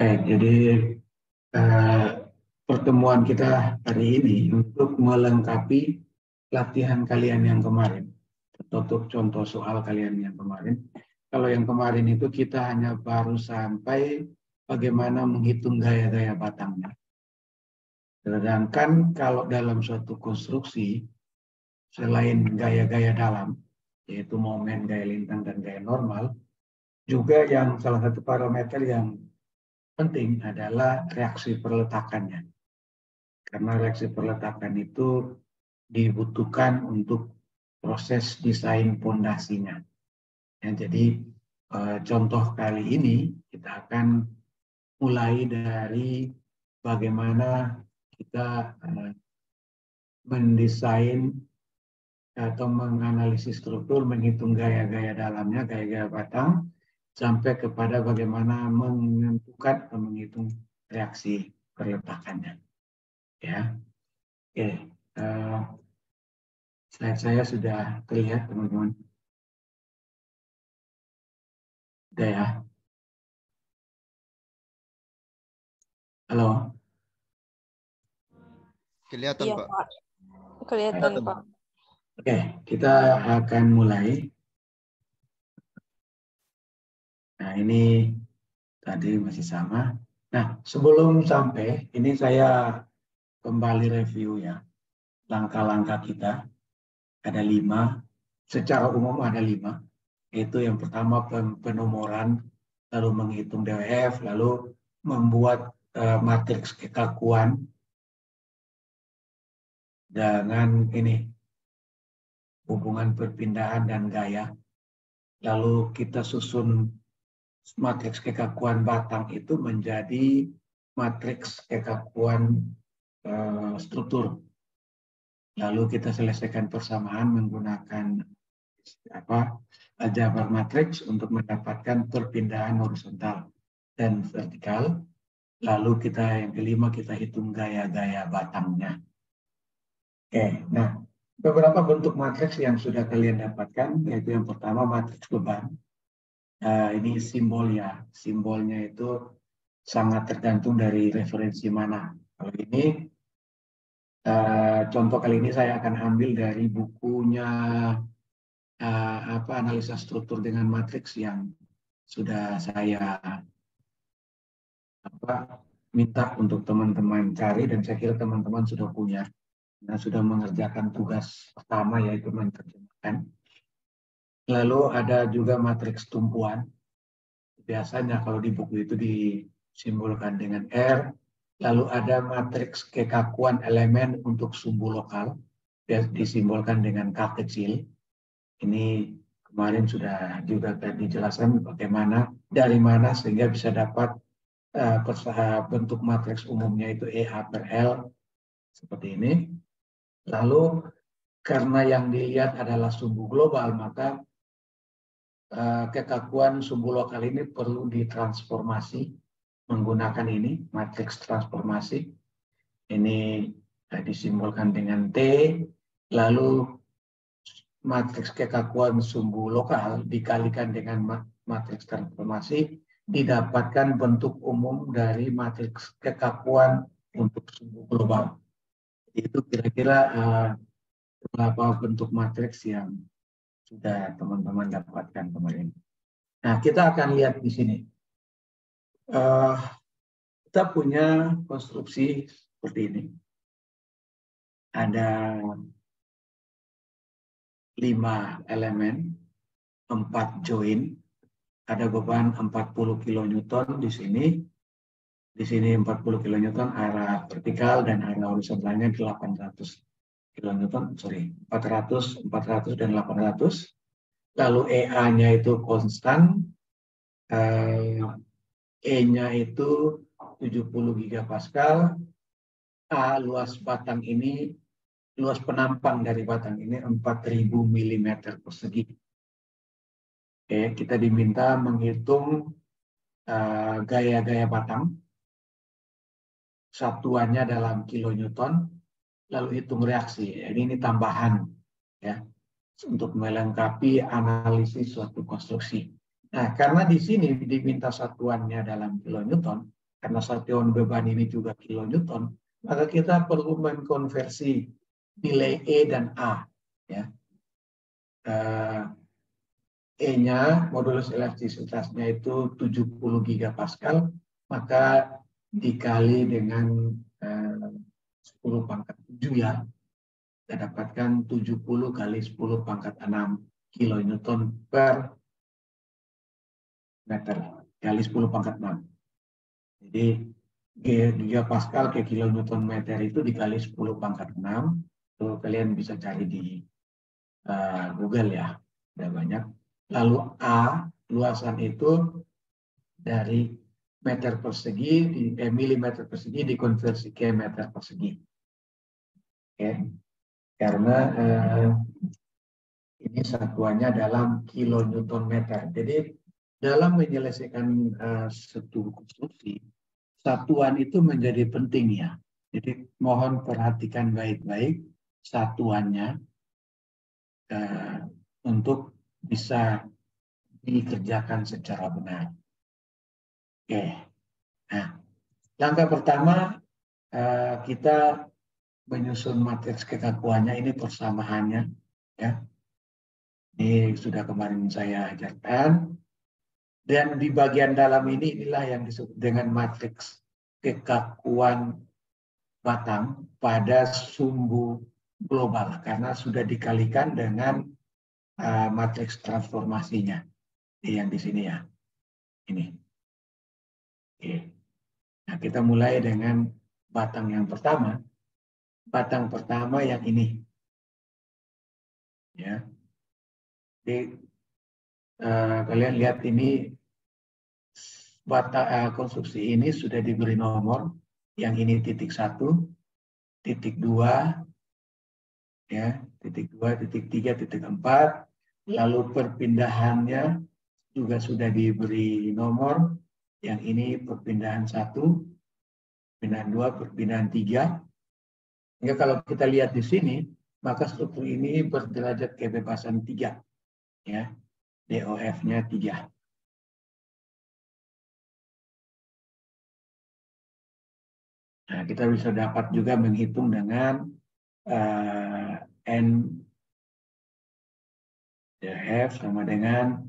Baik, jadi eh, pertemuan kita hari ini untuk melengkapi latihan kalian yang kemarin, atau contoh soal kalian yang kemarin. Kalau yang kemarin itu kita hanya baru sampai bagaimana menghitung gaya-gaya batangnya. Sedangkan kalau dalam suatu konstruksi, selain gaya-gaya dalam, yaitu momen, gaya lintang, dan gaya normal, juga yang salah satu parameter yang penting adalah reaksi perletakannya. Karena reaksi perletakan itu dibutuhkan untuk proses desain pondasinya. Ya, jadi contoh kali ini kita akan mulai dari bagaimana kita mendesain atau menganalisis struktur, menghitung gaya-gaya dalamnya, gaya-gaya batang, sampai kepada bagaimana menentukan atau menghitung reaksi perletakannya. Ya, oke. Saya sudah terlihat, teman-teman. Udah ya. Halo. Kelihatan, Iya, Pak. Pak. Kelihatan, Pak. Oke, kita akan mulai. Nah, ini tadi masih sama. Nah, sebelum sampai, ini saya kembali review ya. Langkah-langkah kita, ada 5. Secara umum ada 5. Yaitu yang pertama penomoran, lalu menghitung DWF, lalu membuat matriks kekakuan dengan ini, hubungan perpindahan dan gaya. Lalu kita susun matriks kekakuan batang itu menjadi matriks kekakuan struktur. Lalu kita selesaikan persamaan menggunakan aljabar matriks untuk mendapatkan perpindahan horizontal dan vertikal. Lalu kita yang kelima kita hitung gaya-gaya batangnya. Oke, nah beberapa bentuk matriks yang sudah kalian dapatkan, yaitu yang pertama matriks beban. Ini simbolnya. Simbolnya itu sangat tergantung dari referensi mana. Kalau ini, contoh kali ini saya akan ambil dari bukunya analisa struktur dengan matriks yang sudah saya minta untuk teman-teman cari, dan saya kira teman-teman sudah punya. Nah, sudah mengerjakan tugas pertama, yaitu menerjemahkan. Lalu ada juga matriks tumpuan. Biasanya kalau di buku itu disimbolkan dengan R. Lalu ada matriks kekakuan elemen untuk sumbu lokal, disimbolkan dengan K kecil. Ini kemarin sudah juga dijelaskan bagaimana, dari mana sehingga bisa dapat bentuk matriks umumnya itu EA per L, seperti ini. Lalu karena yang dilihat adalah sumbu global, maka kekakuan sumbu lokal ini perlu ditransformasi menggunakan ini, matriks transformasi. Ini disimbolkan dengan T, lalu matriks kekakuan sumbu lokal dikalikan dengan matriks transformasi, didapatkan bentuk umum dari matriks kekakuan untuk sumbu global. Itu kira-kira beberapa bentuk matriks yang sudah teman-teman dapatkan kemarin. Nah, kita akan lihat di sini. Kita punya konstruksi seperti ini. Ada 5 elemen, 4 join, ada beban 40 kN di sini. Di sini 40 kN arah vertikal dan arah horizontalnya 800 kN, 400, 400 dan 800. Lalu EA-nya itu konstan, E-nya itu 70 gigapascal, A luas batang ini, luas penampang dari batang ini 4000 mm persegi. Oke, kita diminta menghitung gaya-gaya batang, satuannya dalam kilonewton, lalu hitung reaksi. Ini tambahan ya, untuk melengkapi analisis suatu konstruksi. Nah, karena di sini diminta satuannya dalam kilonewton, karena satuan beban ini juga kilonewton, maka kita perlu mengkonversi nilai E dan A. Ya. E-nya, modulus elastisitasnya itu 70 gigapascal, maka dikali dengan 10 pangkat 7 ya, kita dapatkan 70 kali 10 pangkat 6 kilonewton per meter kali 10 pangkat 6. Jadi gigapascal ke kilonewton meter itu dikali 10 pangkat 6. Itu kalian bisa cari di Google ya, ada banyak. Lalu A, luasan itu dari meter persegi, milimeter persegi dikonversi ke meter persegi. Oke. Karena ini satuannya dalam kilonewton meter. Jadi dalam menyelesaikan suatu konstruksi, satuan itu menjadi penting ya. Jadi mohon perhatikan baik-baik satuannya untuk bisa dikerjakan secara benar. Oke. Nah, langkah pertama kita menyusun matriks kekakuannya, ini persamaannya ya. Ini sudah kemarin saya ajarkan. Dan di bagian dalam ini inilah yang disebut dengan matriks kekakuan batang pada sumbu global karena sudah dikalikan dengan matriks transformasinya yang di sini ya. Ini. Oke. Nah, kita mulai dengan batang yang pertama. Batang pertama yang ini. Ya. Jadi kalian lihat ini konstruksi ini sudah diberi nomor. Yang ini titik 1, titik 2, ya, titik 2, titik 3, titik 4. Lalu perpindahannya juga sudah diberi nomor. Yang ini perpindahan 1, perpindahan 2, perpindahan 3. Hingga kalau kita lihat di sini, maka struktur ini berderajat kebebasan 3. Ya, DOF-nya 3. Nah, kita bisa dapat juga menghitung dengan N DF sama dengan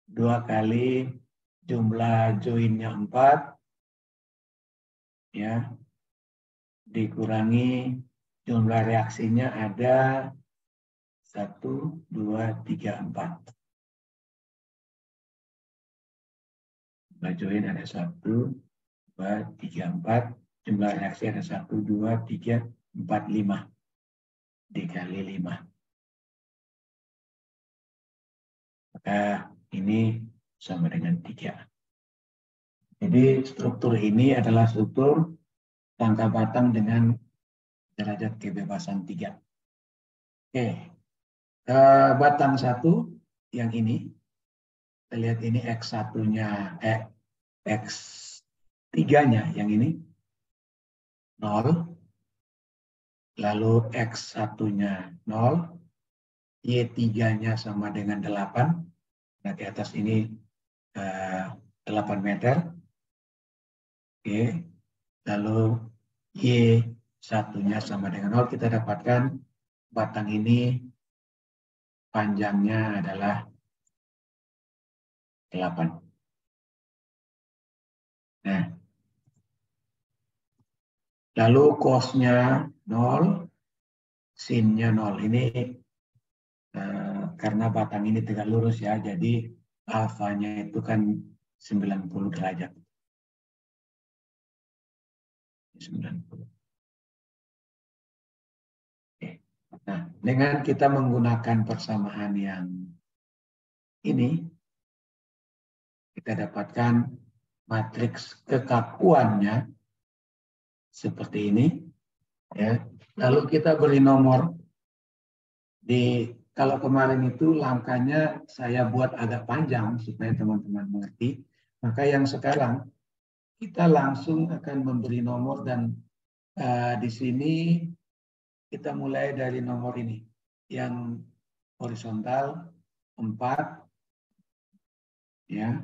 2 kali jumlah joinnya 4 ya, dikurangi jumlah reaksinya ada 1, 2, 3, 4. Jumlah join ada 1, 2, 3, 4. Jumlah reaksi ada 1, 2, 3, 4, 5. Dikali 5. Maka ini sama dengan 3. Jadi struktur ini adalah struktur rangka batang dengan derajat kebebasan 3. Oke. Batang 1 yang ini. Kita lihat ini X1-nya, X3-nya yang ini 0. Lalu X1-nya 0. Y3-nya sama dengan 8. Nah, di atas ini 8 meter. Oke. Lalu Y1-nya sama dengan 0. Kita dapatkan batang ini panjangnya adalah 8. Nah, lalu cos-nya 0, sin-nya 0. Ini karena batang ini tegak lurus ya, jadi alfanya itu kan 90 derajat. 90. Oke. Nah, dengan kita menggunakan persamaan yang ini, kita dapatkan matriks kekakuannya seperti ini. Ya. Lalu kita beri nomor. Kalau kemarin itu langkahnya saya buat agak panjang supaya teman-teman mengerti. Maka yang sekarang kita langsung akan memberi nomor dan di sini kita mulai dari nomor ini. Yang horizontal 4, ya,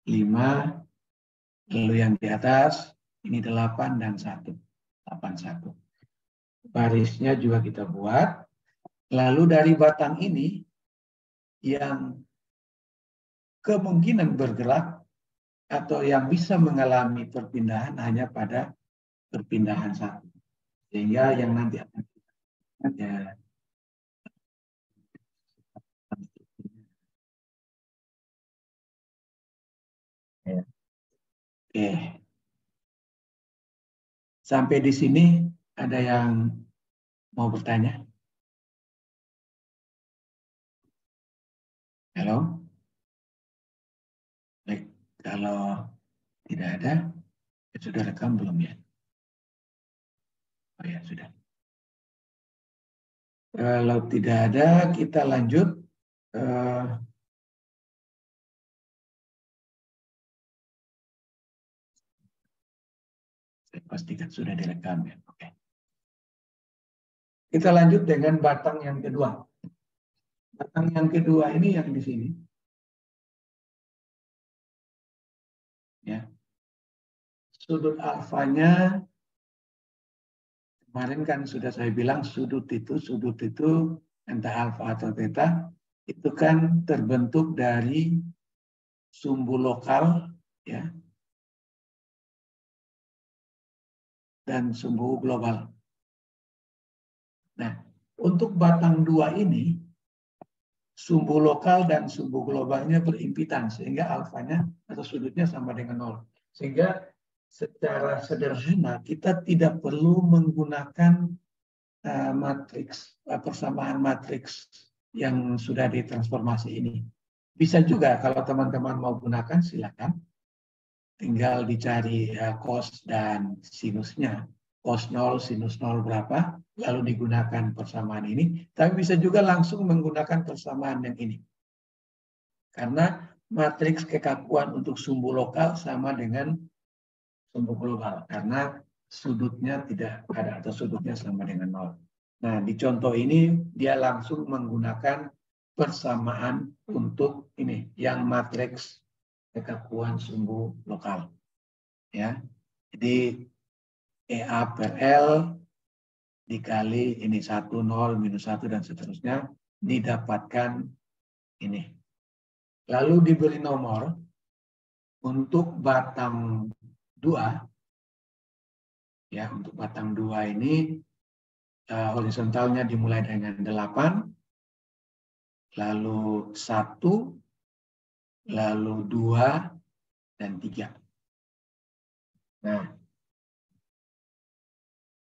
5, Lalu yang di atas, ini 8 dan 1. 81. Barisnya juga kita buat. Lalu dari batang ini, yang kemungkinan bergerak atau yang bisa mengalami perpindahan hanya pada perpindahan 1. Sehingga yang nanti akan ada ya. Oke. Sampai di sini ada yang mau bertanya? Halo? Baik, kalau tidak ada, sudah rekam belum ya? Oh ya, sudah. Kalau tidak ada, kita lanjut. Saya pastikan sudah direkam ya. Oke. Kita lanjut dengan batang yang kedua. Batang yang kedua ini yang di sini. Ya. Sudut alfanya, kemarin kan sudah saya bilang sudut itu entah alfa atau theta, itu kan terbentuk dari sumbu lokal ya dan sumbu global. Nah, untuk batang dua ini, sumbu lokal dan sumbu globalnya berimpitan, sehingga alfanya atau sudutnya sama dengan 0. Sehingga secara sederhana kita tidak perlu menggunakan matriks, persamaan matriks yang sudah ditransformasi ini. Bisa juga kalau teman-teman mau gunakan, silakan. Tinggal dicari cos dan sinusnya. Cos 0, sinus 0 berapa, lalu digunakan persamaan ini. Tapi bisa juga langsung menggunakan persamaan yang ini. Karena matriks kekakuan untuk sumbu lokal sama dengan sumbu global. Karena sudutnya tidak ada atau sudutnya sama dengan 0. Nah, di contoh ini dia langsung menggunakan persamaan untuk ini, yang matriks kekakuan sumbu lokal. Ya, jadi EA per L dikali ini 1, 0, minus 1, dan seterusnya, didapatkan ini. Lalu diberi nomor untuk batang 2, ya, untuk batang 2 ini horizontalnya dimulai dengan 8, lalu 1, lalu 2, dan 3. Nah,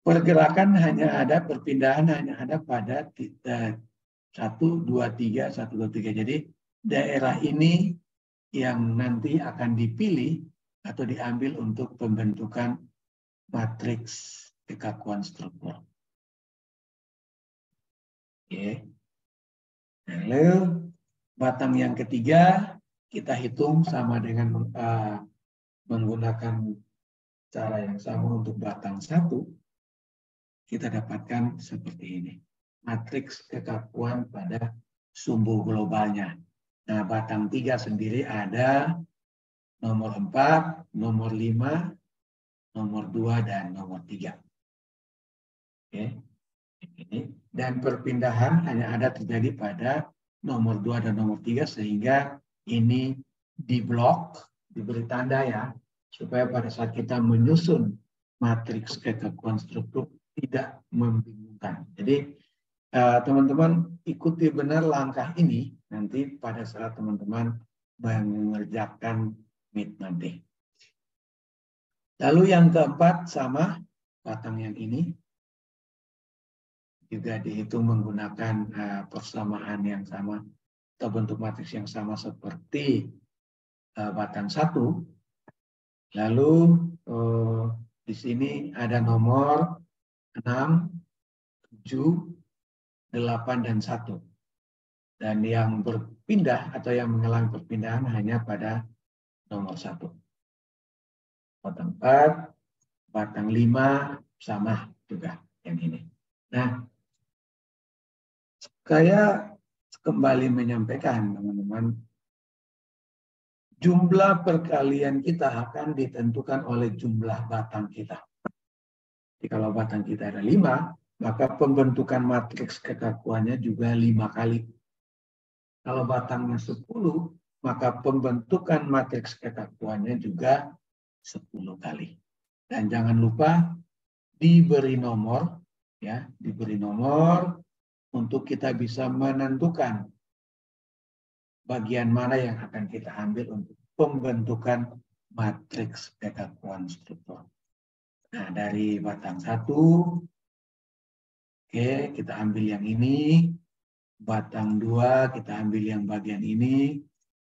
pergerakan hanya ada, perpindahan hanya ada pada 1, 2, 3, 1, 2, 3. Jadi daerah ini yang nanti akan dipilih atau diambil untuk pembentukan matriks kekakuan struktur. Oke. Lalu batang yang ketiga kita hitung sama dengan menggunakan cara yang sama untuk batang 1. Kita dapatkan seperti ini. Matriks kekakuan pada sumbu globalnya. Nah, batang 3 sendiri ada nomor 4, nomor 5, nomor 2, dan nomor 3. Oke. Ini. Dan perpindahan hanya ada terjadi pada nomor 2 dan nomor 3, sehingga ini diblok, diberi tanda ya, supaya pada saat kita menyusun matriks kekakuan struktur tidak membingungkan. Jadi teman-teman ikuti benar langkah ini nanti pada saat teman-teman mengerjakan MIT nanti. Lalu yang keempat sama batang yang ini juga dihitung menggunakan persamaan yang sama atau bentuk matriks yang sama seperti batang 1. Lalu di sini ada nomor 6, 7, 8, dan 1. Dan yang berpindah atau yang mengalami perpindahan hanya pada nomor 1. Batang 4, batang 5 sama juga yang ini. Nah, saya kembali menyampaikan teman-teman, jumlah perkalian kita akan ditentukan oleh jumlah batang kita. Jadi kalau batang kita ada 5, maka pembentukan matriks kekakuannya juga 5 kali. Kalau batangnya 10, maka pembentukan matriks kekakuannya juga 10 kali. Dan jangan lupa diberi nomor, ya, diberi nomor untuk kita bisa menentukan bagian mana yang akan kita ambil untuk pembentukan matriks kekakuan struktur. Nah, dari batang 1, oke, kita ambil yang ini. Batang 2, kita ambil yang bagian ini.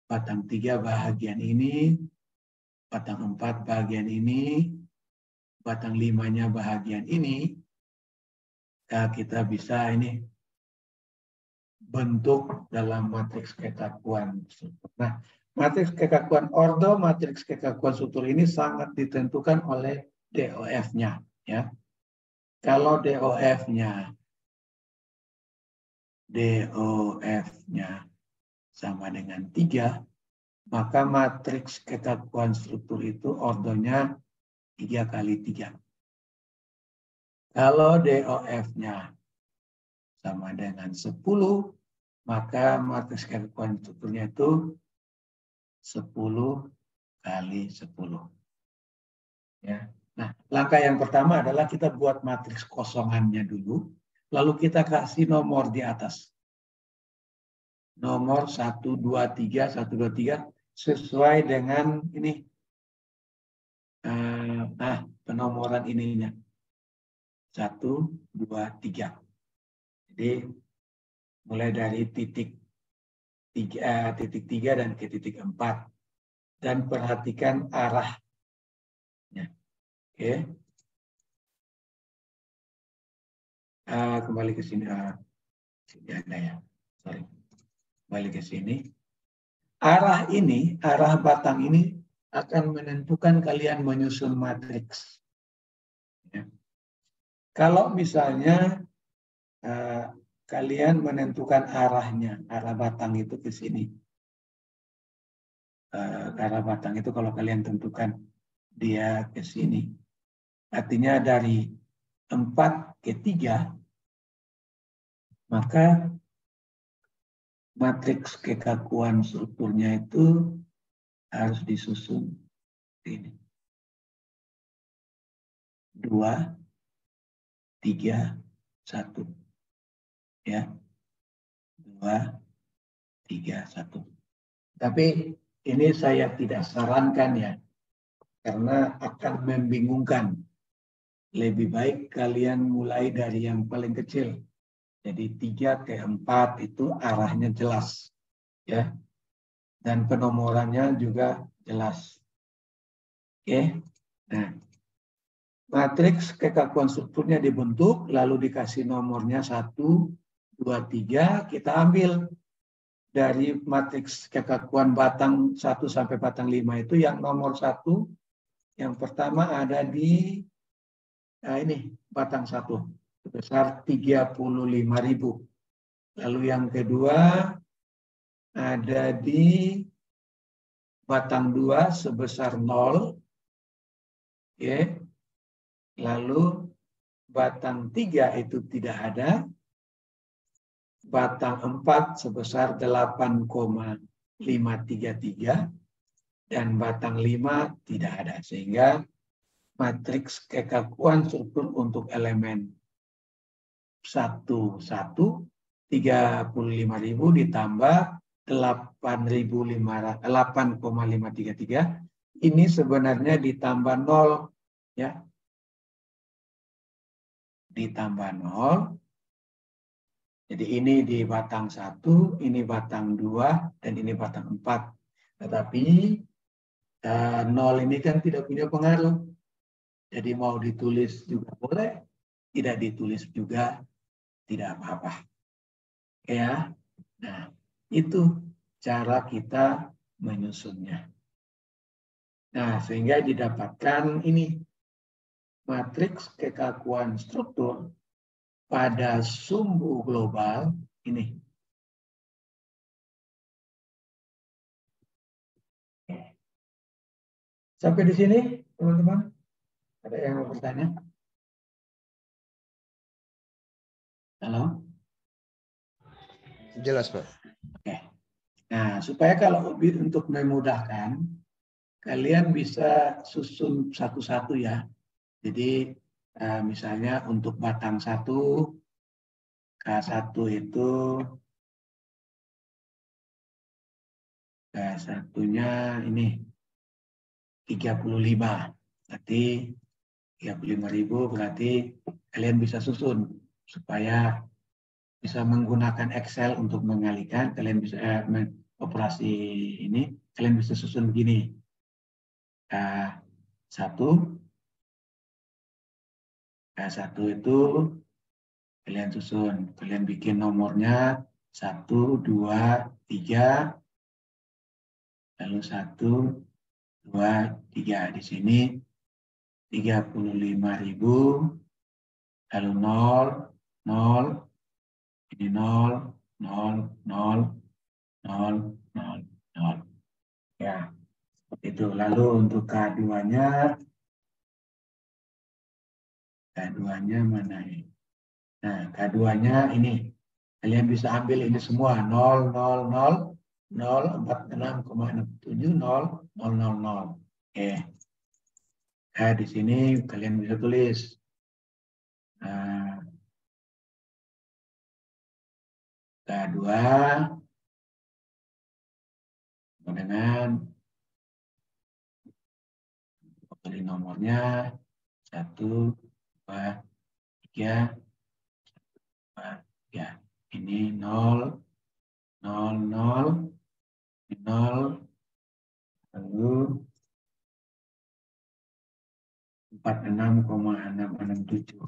Batang 3, bagian ini. Batang 4, bagian ini. Batang 5-nya bagian ini. Nah, kita bisa ini bentuk dalam matriks kekakuan struktur. Nah, matriks kekakuan ordo, matriks kekakuan struktur ini sangat ditentukan oleh DOF-nya. Ya. Kalau DOF-nya sama dengan 3, maka matriks kekakuan struktur itu ordonya 3 kali 3. Kalau DOF-nya sama dengan 10, maka matriks kekakuan strukturnya itu 10 kali 10. Ya. Nah, langkah yang pertama adalah kita buat matriks kosongannya dulu, lalu kita kasih nomor di atas. Nomor 1, 2, 3, 1, 2, 3 sesuai dengan ini. Penomoran ininya. 1, 2, 3. Jadi mulai dari titik 3 dan ke titik 4. Dan perhatikan arahnya. Oke. Kembali ke sini. Sini ada ya. Sorry. Kembali ke sini. Arah batang ini akan menentukan kalian menyusun matriks. Ya. Kalau misalnya kalian menentukan arahnya, arah batang itu ke sini. Arah batang itu kalau kalian tentukan dia ke sini. Artinya dari 4 ke 3, maka matriks kekakuan strukturnya itu harus disusun ini. 2, 3, 1. Ya. 2, 3, 1. Tapi ini saya tidak sarankan ya, karena akan membingungkan. Lebih baik kalian mulai dari yang paling kecil. Jadi 3 ke 4 itu arahnya jelas. Ya. Dan penomorannya juga jelas. Oke. Nah, matriks kekakuan strukturnya dibentuk, lalu dikasih nomornya 1, 2, 3, kita ambil dari matriks kekakuan batang 1 sampai batang 5 itu yang nomor 1, yang pertama ada di ini batang 1 sebesar 35.000. Lalu yang kedua ada di batang 2 sebesar 0. Oke. Lalu batang 3 itu tidak ada. Batang 4 sebesar 8,533 dan batang 5 tidak ada. Sehingga matriks kekakuan struktur untuk elemen 1, 35.000 ditambah 8,533. Ini sebenarnya ditambah 0. Ya. Ditambah 0. Jadi ini di batang 1, ini batang 2, dan ini batang 4. Tetapi 0 ini kan tidak punya pengaruh. Jadi mau ditulis juga boleh, tidak ditulis juga tidak apa-apa. Ya. Nah, itu cara kita menyusunnya. Nah, sehingga didapatkan ini matriks kekakuan struktur pada sumbu global ini. Sampai di sini, teman-teman? Ada yang mau bertanya? Halo? Jelas, Pak. Oke. Nah, supaya kalau untuk memudahkan, kalian bisa susun satu-satu ya. Jadi, misalnya untuk batang 1, K1 itu, K1-nya ini 35. Berarti 35.000 berarti kalian bisa susun supaya bisa menggunakan Excel untuk mengalikan, kalian bisa operasi ini, kalian bisa susun begini. K1 itu kalian susun, kalian bikin nomornya 1, 2, 3, lalu 1, 2, 3. Di sini 35.000, lalu 0, 0, ini 0, 0, 0, 0, 0, 0. Ya, seperti itu. Lalu untuk K2-nya mana ini? Nah, K2-nya ini. Kalian bisa ambil ini semua. 0, 0, 0, 0, 46,67, 0, 0, 0, 0. Oke. Nah, di sini kalian bisa tulis. K2 dengan beri nomornya 1, 2, 3, 4, ya. Ini 0, 0, 0, 0, lalu 46,667.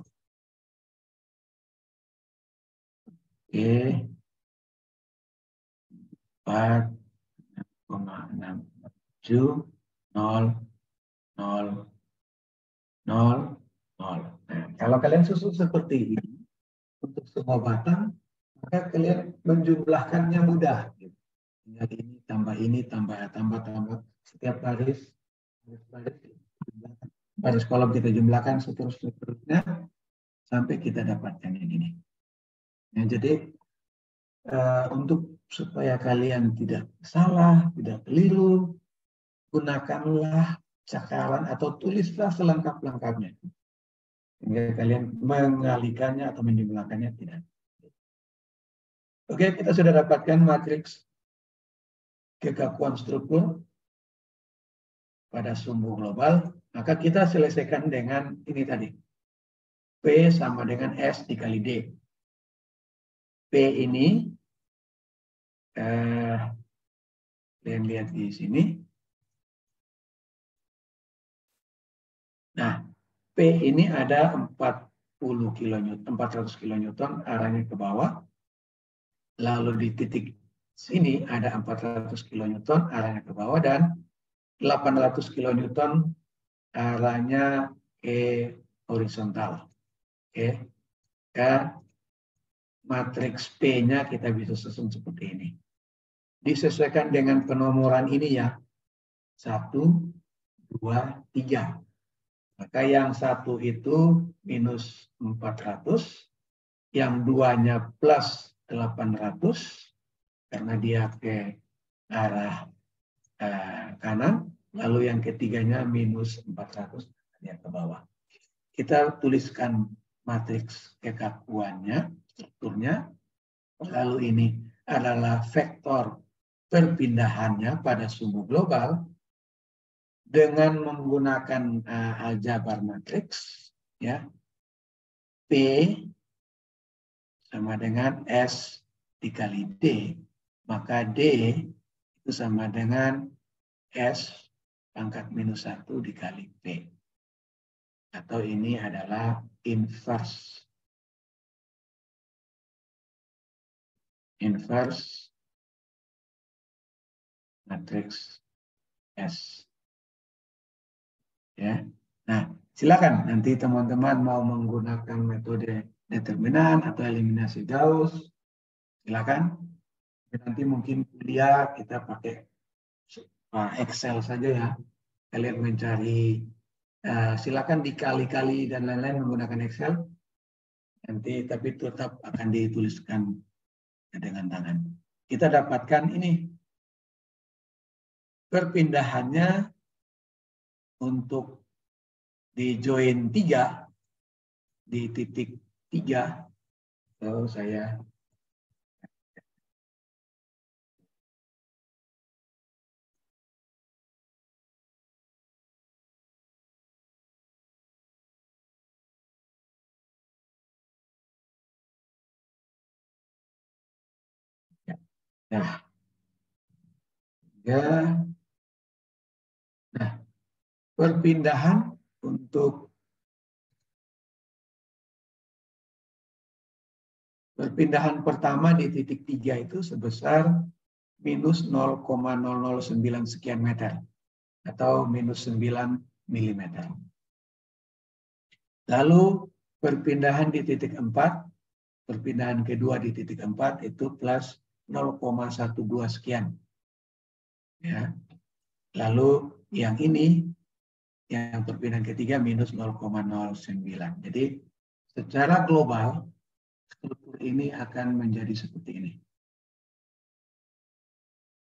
Oke, 4,667, 0, 0, 0, 0. Nah, kalau kalian susun seperti ini untuk semua batang, maka kalian menjumlahkannya mudah. Tinggal ini tambah ini tambah setiap baris kolom kita jumlahkan seterusnya sampai kita dapatkan yang ini. Nah, jadi untuk supaya kalian tidak salah, tidak keliru, gunakanlah cakaran atau tulislah selengkap-lengkapnya. Sehingga kalian mengalikannya atau menjumlahkannya tidak. Oke, kita sudah dapatkan matriks kekakuan struktur pada sumbu global. Maka kita selesaikan dengan ini tadi. P sama dengan S dikali D. P ini, kalian lihat di sini. Nah, P ini ada 400 kilonewton arahnya ke bawah. Lalu di titik sini ada 400 kilonewton arahnya ke bawah dan 800 kilonewton arahnya ke horizontal. Oke. Dan matriks P-nya kita bisa susun seperti ini. Disesuaikan dengan penomoran ini ya. 1, 2, 3. Maka yang 1 itu minus 400, yang 2-nya plus 800, karena dia ke arah kanan, lalu yang ketiganya minus 400, dia ke bawah. Kita tuliskan matriks kekakuannya, strukturnya, lalu ini adalah vektor perpindahannya pada sumbu global, dengan menggunakan aljabar matriks, ya, P sama dengan S dikali D, maka D itu sama dengan S pangkat minus 1 dikali P. Atau ini adalah inverse matriks S. Ya. Nah, silakan nanti teman-teman mau menggunakan metode determinan atau eliminasi Gauss, silakan. Nanti mungkin kuliah kita pakai Excel saja ya. kalian mencari, silakan dikali-kali dan lain-lain menggunakan Excel. Nanti tapi tetap akan dituliskan dengan tangan. Kita dapatkan ini perpindahannya untuk di join 3 di titik 3. So, saya nah, ya, nah, perpindahan untuk perpindahan pertama di titik 3 itu sebesar minus 0,009 sekian meter atau minus 9 mm. Lalu perpindahan di titik 4, perpindahan kedua di titik 4 itu plus 0,12 sekian. Ya. Lalu yang ini, yang perpindahan ketiga minus 0,09. Jadi secara global struktur ini akan menjadi seperti ini.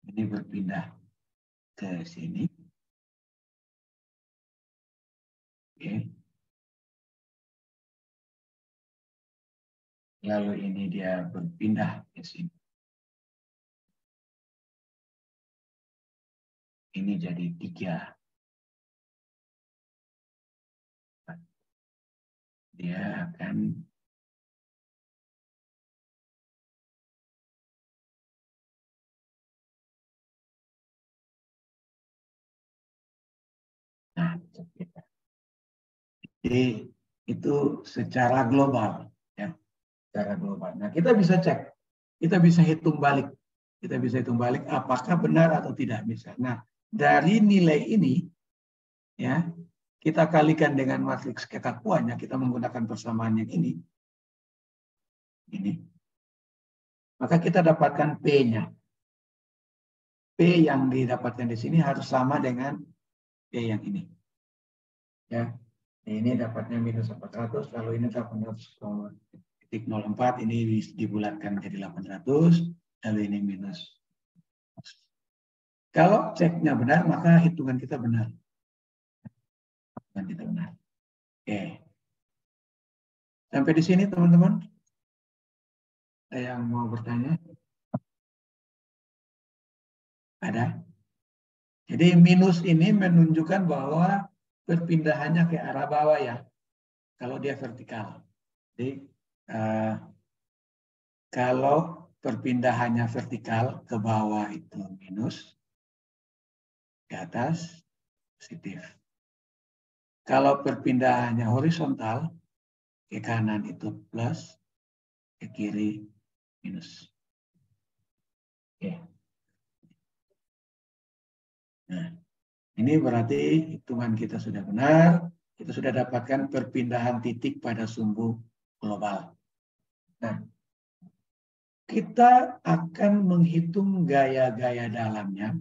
Ini berpindah ke sini. Oke. Lalu ini dia berpindah ke sini. Ini jadi 3. Dia akan jadi itu secara global, ya, secara global. Nah, kita bisa cek, kita bisa hitung balik, apakah benar atau tidak bisa. Nah, dari nilai ini, ya, kita kalikan dengan matriks kekakuannya, kita menggunakan persamaan yang ini, maka kita dapatkan P-nya. P yang didapatkan di sini harus sama dengan P yang ini. Ya, ini dapatnya minus 400, lalu ini dapatnya 0,04, ini dibulatkan jadi 800, lalu ini minus. Kalau ceknya benar, maka hitungan kita benar. Oke. Sampai di sini teman-teman. Ada yang mau bertanya? Ada? Jadi minus ini menunjukkan bahwa perpindahannya ke arah bawah ya. Kalau dia vertikal. Jadi kalau perpindahannya vertikal ke bawah itu minus, ke atas positif. Kalau perpindahannya horizontal ke kanan itu plus, ke kiri minus. Oke. Nah, ini berarti hitungan kita sudah benar. Kita sudah dapatkan perpindahan titik pada sumbu global. Nah, kita akan menghitung gaya-gaya dalamnya.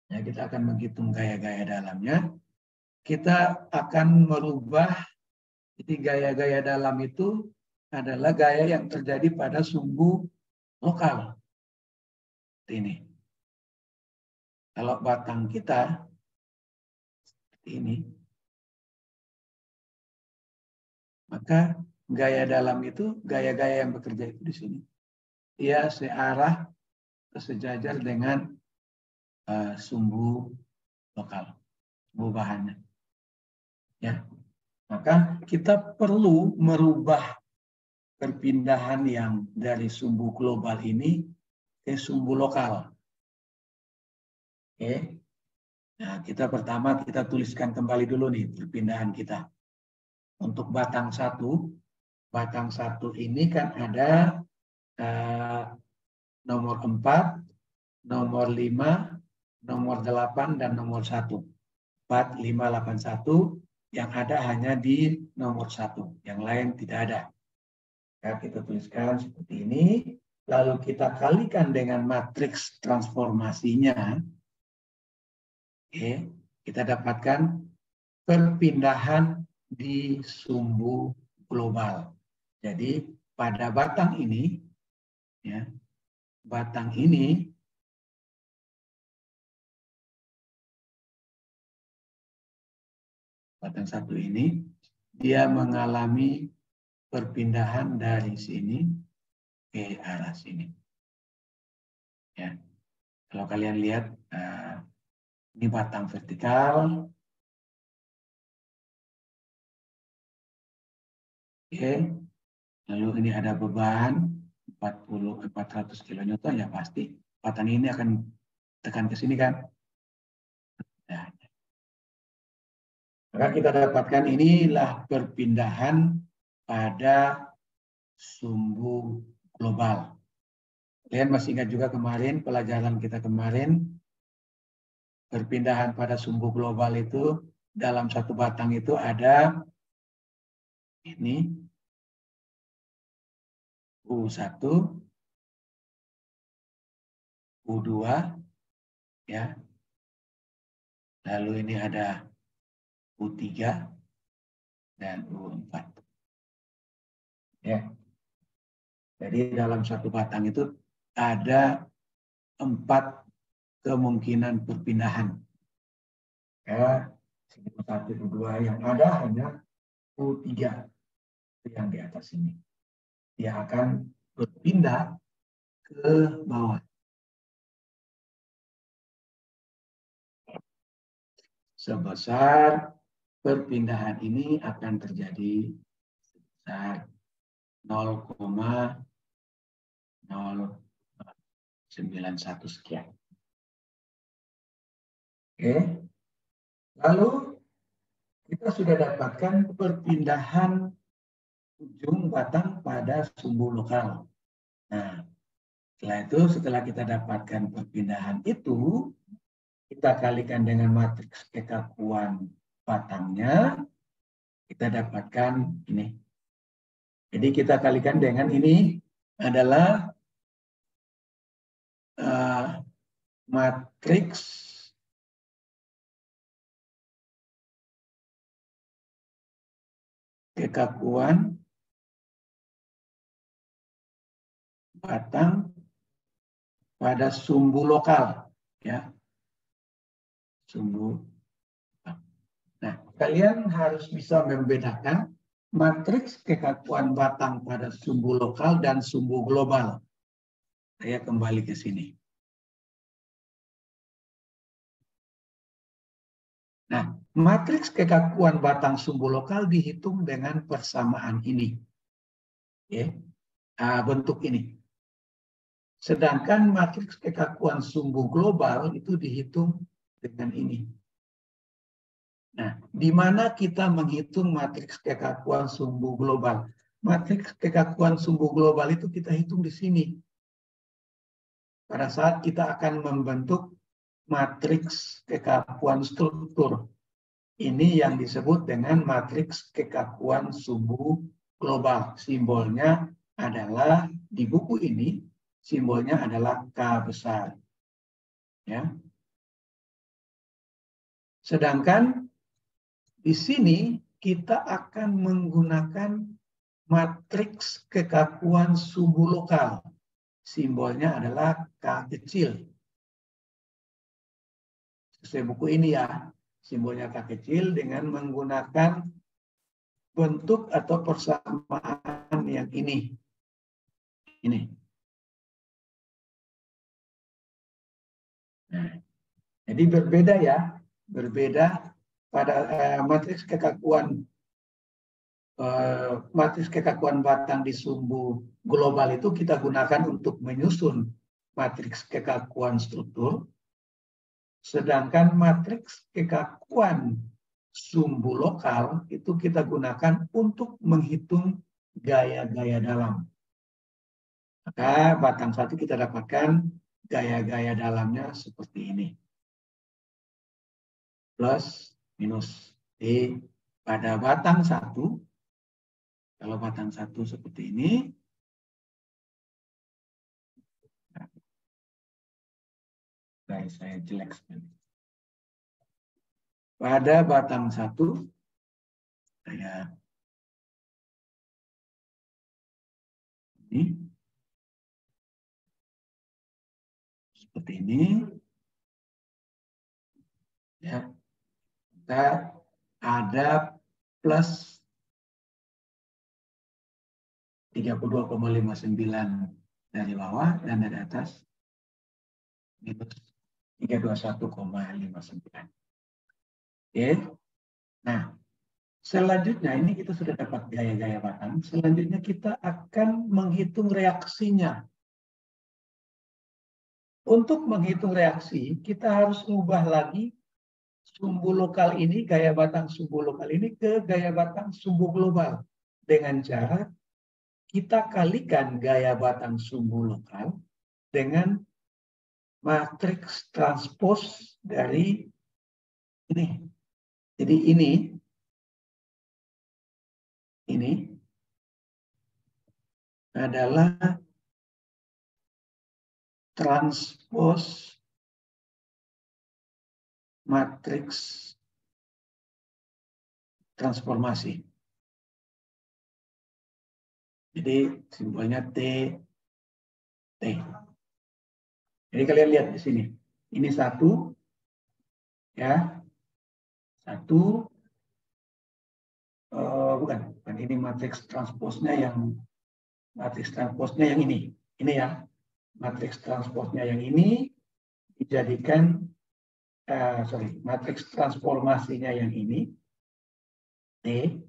Ya, kita akan menghitung gaya-gaya dalamnya. Kita akan merubah, jadi gaya-gaya dalam itu adalah gaya yang terjadi pada sumbu lokal. Ini. Kalau batang kita seperti ini, maka gaya dalam itu, gaya-gaya yang bekerja itu di sini. Ia searah, sejajar dengan sumbu lokal, sumbu bahannya. Ya, maka kita perlu merubah perpindahan yang dari sumbu global ini ke sumbu lokal. Oke. Nah, pertama kita tuliskan kembali dulu nih perpindahan kita. Untuk batang satu ini kan ada nomor 4, nomor 5, nomor 8, dan nomor 1. 4, 5, 8, 1. Yang ada hanya di nomor 1. Yang lain tidak ada. Ya, kita tuliskan seperti ini. Lalu kita kalikan dengan matriks transformasinya. Oke. kita dapatkan perpindahan di sumbu global. Jadi pada batang ini, ya, batang ini batang satu ini dia mengalami perpindahan dari sini ke arah sini. Ya, kalau kalian lihat ini batang vertikal. Oke, lalu ini ada beban 400 kilonewton, ya pasti batang ini akan tekan ke sini kan. Nah, maka kita dapatkan inilah perpindahan pada sumbu global. Kalian masih ingat juga kemarin pelajaran kita kemarin, perpindahan pada sumbu global itu dalam satu batang itu ada ini U1, U2, ya. Lalu ini ada U3 dan U4. Ya. Jadi dalam satu batang itu ada 4 kemungkinan perpindahan. Ya, U1, U2 yang ada hanya U3 yang di atas ini. Dia akan berpindah ke bawah. Sebesar perpindahan ini akan terjadi sebesar 0,091 sekian. Oke. Lalu kita sudah dapatkan perpindahan ujung batang pada sumbu lokal. Nah, setelah kita dapatkan perpindahan itu, kita kalikan dengan matriks kekakuan batangnya, kita dapatkan ini. Jadi kita kalikan dengan ini adalah matriks kekakuan batang pada sumbu lokal, ya, sumbu. Nah, kalian harus bisa membedakan matriks kekakuan batang pada sumbu lokal dan sumbu global. Saya kembali ke sini. Nah, matriks kekakuan batang sumbu lokal dihitung dengan persamaan ini, ya, bentuk ini. Sedangkan matriks kekakuan sumbu global itu dihitung dengan ini. Nah, di mana kita menghitung matriks kekakuan sumbu global? Matriks kekakuan sumbu global itu kita hitung di sini. Pada saat kita akan membentuk matriks kekakuan struktur. Ini yang disebut dengan matriks kekakuan sumbu global. Simbolnya adalah di buku ini, simbolnya adalah K besar. Ya. Sedangkan di sini kita akan menggunakan matriks kekakuan sumbu lokal. Simbolnya adalah K kecil. Sesuai buku ini ya, simbolnya K kecil dengan menggunakan bentuk atau persamaan yang ini. Ini. Nah, jadi berbeda ya, berbeda pada matriks kekakuan batang di sumbu global itu kita gunakan untuk menyusun matriks kekakuan struktur, sedangkan matriks kekakuan sumbu lokal itu kita gunakan untuk menghitung gaya-gaya dalam. Maka batang satu kita dapatkan gaya-gaya dalamnya seperti ini. Plus, minus. Jadi pada batang satu, kalau batang satu seperti ini, saya jelek sekali. pada batang 1, kayak ini, seperti ini, ya, kita ada plus 32,59 dari bawah dan dari atas minus 321,59. Oke. Nah, selanjutnya ini kita sudah dapat gaya-gaya batang. Selanjutnya kita akan menghitung reaksinya. Untuk menghitung reaksi, kita harus ubah lagi sumbu lokal ini, gaya batang sumbu lokal ini ke gaya batang sumbu global. Dengan cara kita kalikan gaya batang sumbu lokal dengan matriks transpos dari ini. Jadi ini adalah transpos matriks transformasi. Jadi simbolnya T. Jadi kalian lihat di sini. Ini 1, ya, 1. Bukan. Ini matriks transposnya yang ini. Ini ya. Matriks transposnya yang ini dijadikan matriks transformasinya yang ini T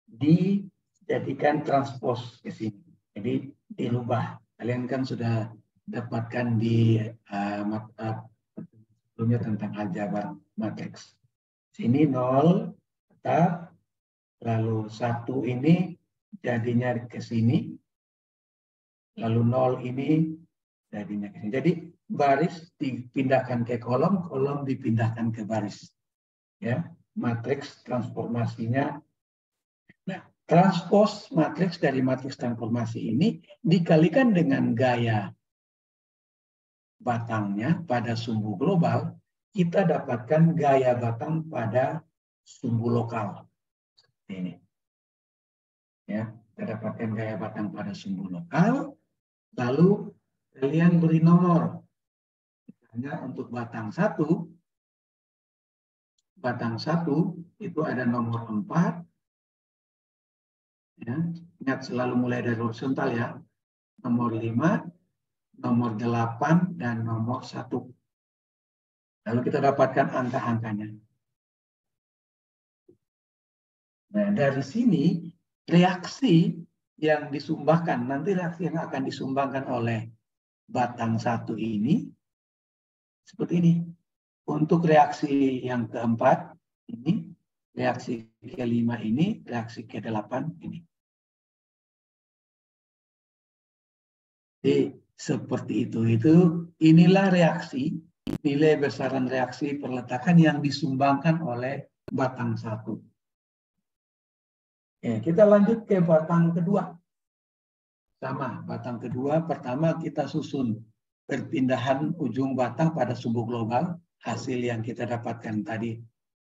dijadikan transpos ke sini. Jadi dirubah. Kalian kan sudah dapatkan di sebelumnya tentang aljabar matriks. Sini 0 tetap, lalu 1 ini jadinya ke sini, lalu 0 ini jadinya ke sini. Jadi baris dipindahkan ke kolom, kolom dipindahkan ke baris. Ya, matriks transformasinya. Nah, transpos matriks dari matriks transformasi ini dikalikan dengan gaya batangnya pada sumbu global, kita dapatkan gaya batang pada sumbu lokal. Ini. Ya, kita dapatkan gaya batang pada sumbu lokal, lalu kalian beri nomor. Misalnya untuk batang 1 itu ada nomor 4. Ya, ingat selalu mulai dari horizontal ya. Nomor 5, nomor 8, dan nomor 1. Lalu kita dapatkan angka-angkanya. Nah, dari sini reaksi yang disumbangkan, nanti reaksi yang akan disumbangkan oleh batang 1 ini seperti ini. Untuk reaksi yang keempat ini, reaksi kelima ini, reaksi ke-8 ini. Jadi seperti itu. Inilah reaksi, nilai besaran reaksi perletakan yang disumbangkan oleh batang 1. Ya, kita lanjut ke batang kedua. Sama, batang kedua pertama kita susun perpindahan ujung batang pada sumbu global, hasil yang kita dapatkan tadi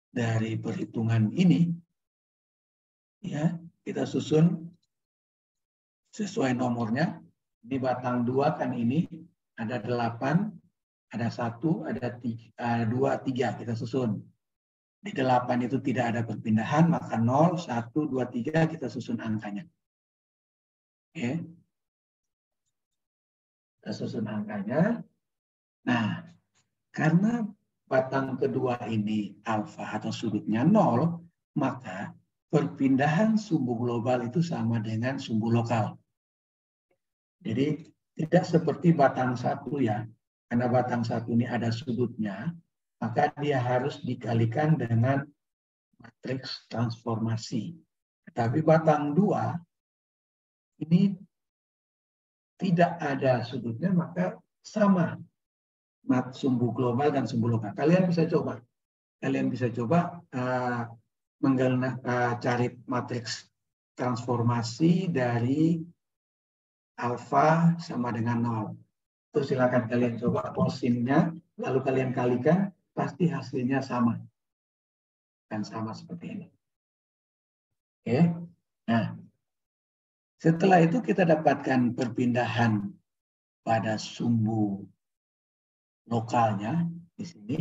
dari perhitungan ini. Ya, kita susun sesuai nomornya. Di batang 2 kan ini ada 8, ada 1, ada 2, 3 kita susun. Di 8 itu tidak ada perpindahan, maka 0, 1, 2, 3 kita susun angkanya. Oke. Kita susun angkanya. Nah, karena batang kedua ini alfa atau sudutnya 0, maka perpindahan sumbu global itu sama dengan sumbu lokal. Jadi tidak seperti batang 1 ya. Karena batang 1 ini ada sudutnya, maka dia harus dikalikan dengan matriks transformasi. Tapi batang 2 ini tidak ada sudutnya, maka sama sumbu global dan sumbu lokal. Kalian bisa coba. Cari matriks transformasi dari alfa sama dengan 0. Itu silakan kalian coba posinnya, lalu kalian kalikan, pasti hasilnya sama. akan sama seperti ini. Oke. Nah, setelah itu kita dapatkan perpindahan pada sumbu lokalnya di sini.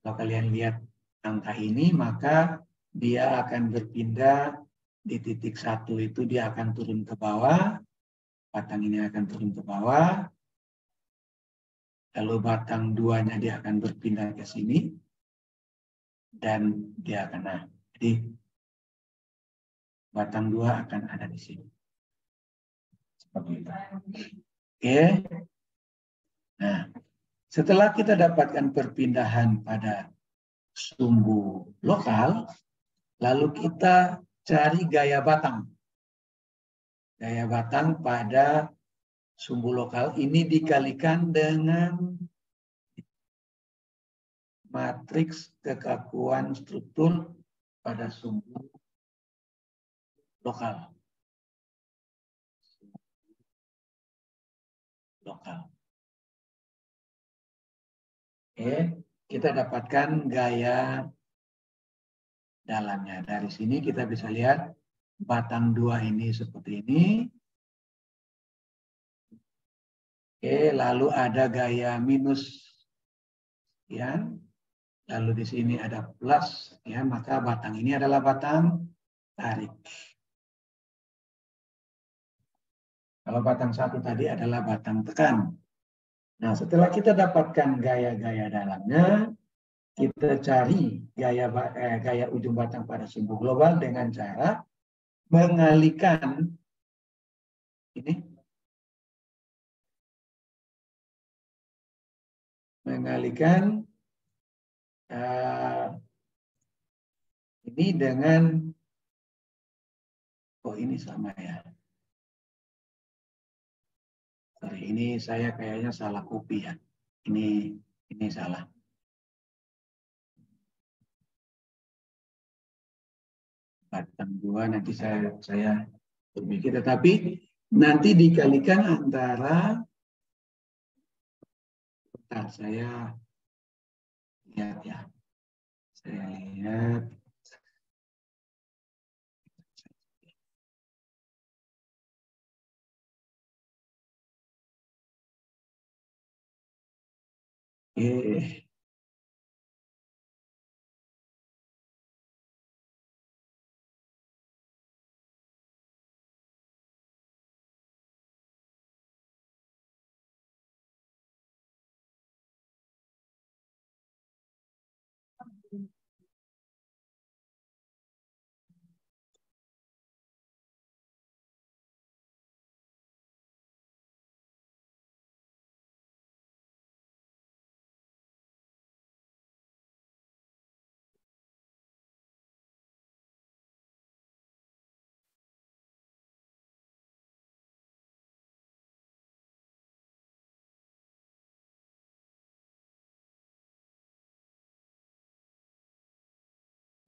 Kalau kalian lihat angka ini, maka dia akan berpindah di titik 1 itu dia akan turun ke bawah, batang ini akan turun ke bawah, lalu batang 2-nya dia akan berpindah ke sini, dan dia akan naik. Jadi batang 2 akan ada di sini. Seperti itu. Oke. Nah, setelah kita dapatkan perpindahan pada sumbu lokal, lalu kita cari gaya batang. Gaya batang pada sumbu lokal ini dikalikan dengan matriks kekakuan struktur pada sumbu lokal. Oke, kita dapatkan gaya dalamnya. Dari sini kita bisa lihat batang 2 ini seperti ini. Oke, lalu ada gaya minus, ya. Lalu di sini ada plus, ya. Maka batang ini adalah batang tarik. Kalau batang 1 tadi adalah batang tekan. Nah, setelah kita dapatkan gaya-gaya dalamnya, kita cari gaya ujung batang pada sumbu global dengan cara mengalihkan ini, ini dengan, oh ini sama ya. Sorry, ini saya kayaknya salah copy ya. Ini salah. Batang 2 nanti saya perbaiki, tetapi nanti dikalikan antara, bentar, saya lihat ya. Saya lihat. Oke.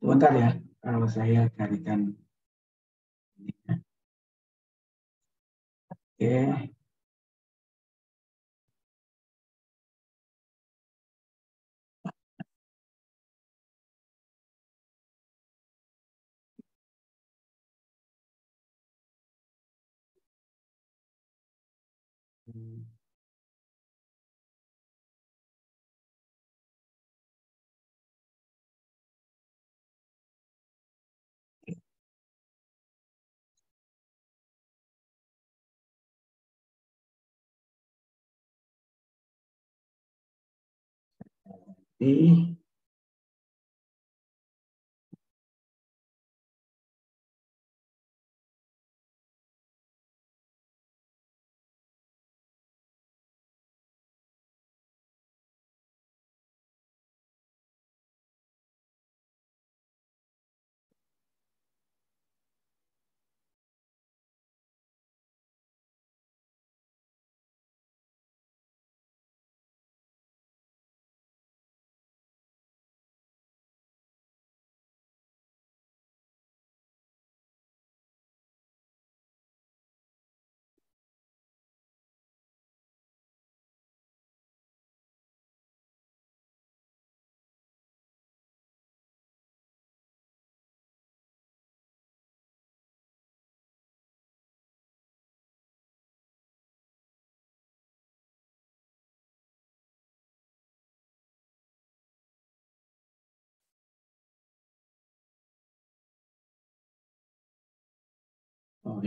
Sebentar ya, kalau saya carikan. Oke. Ini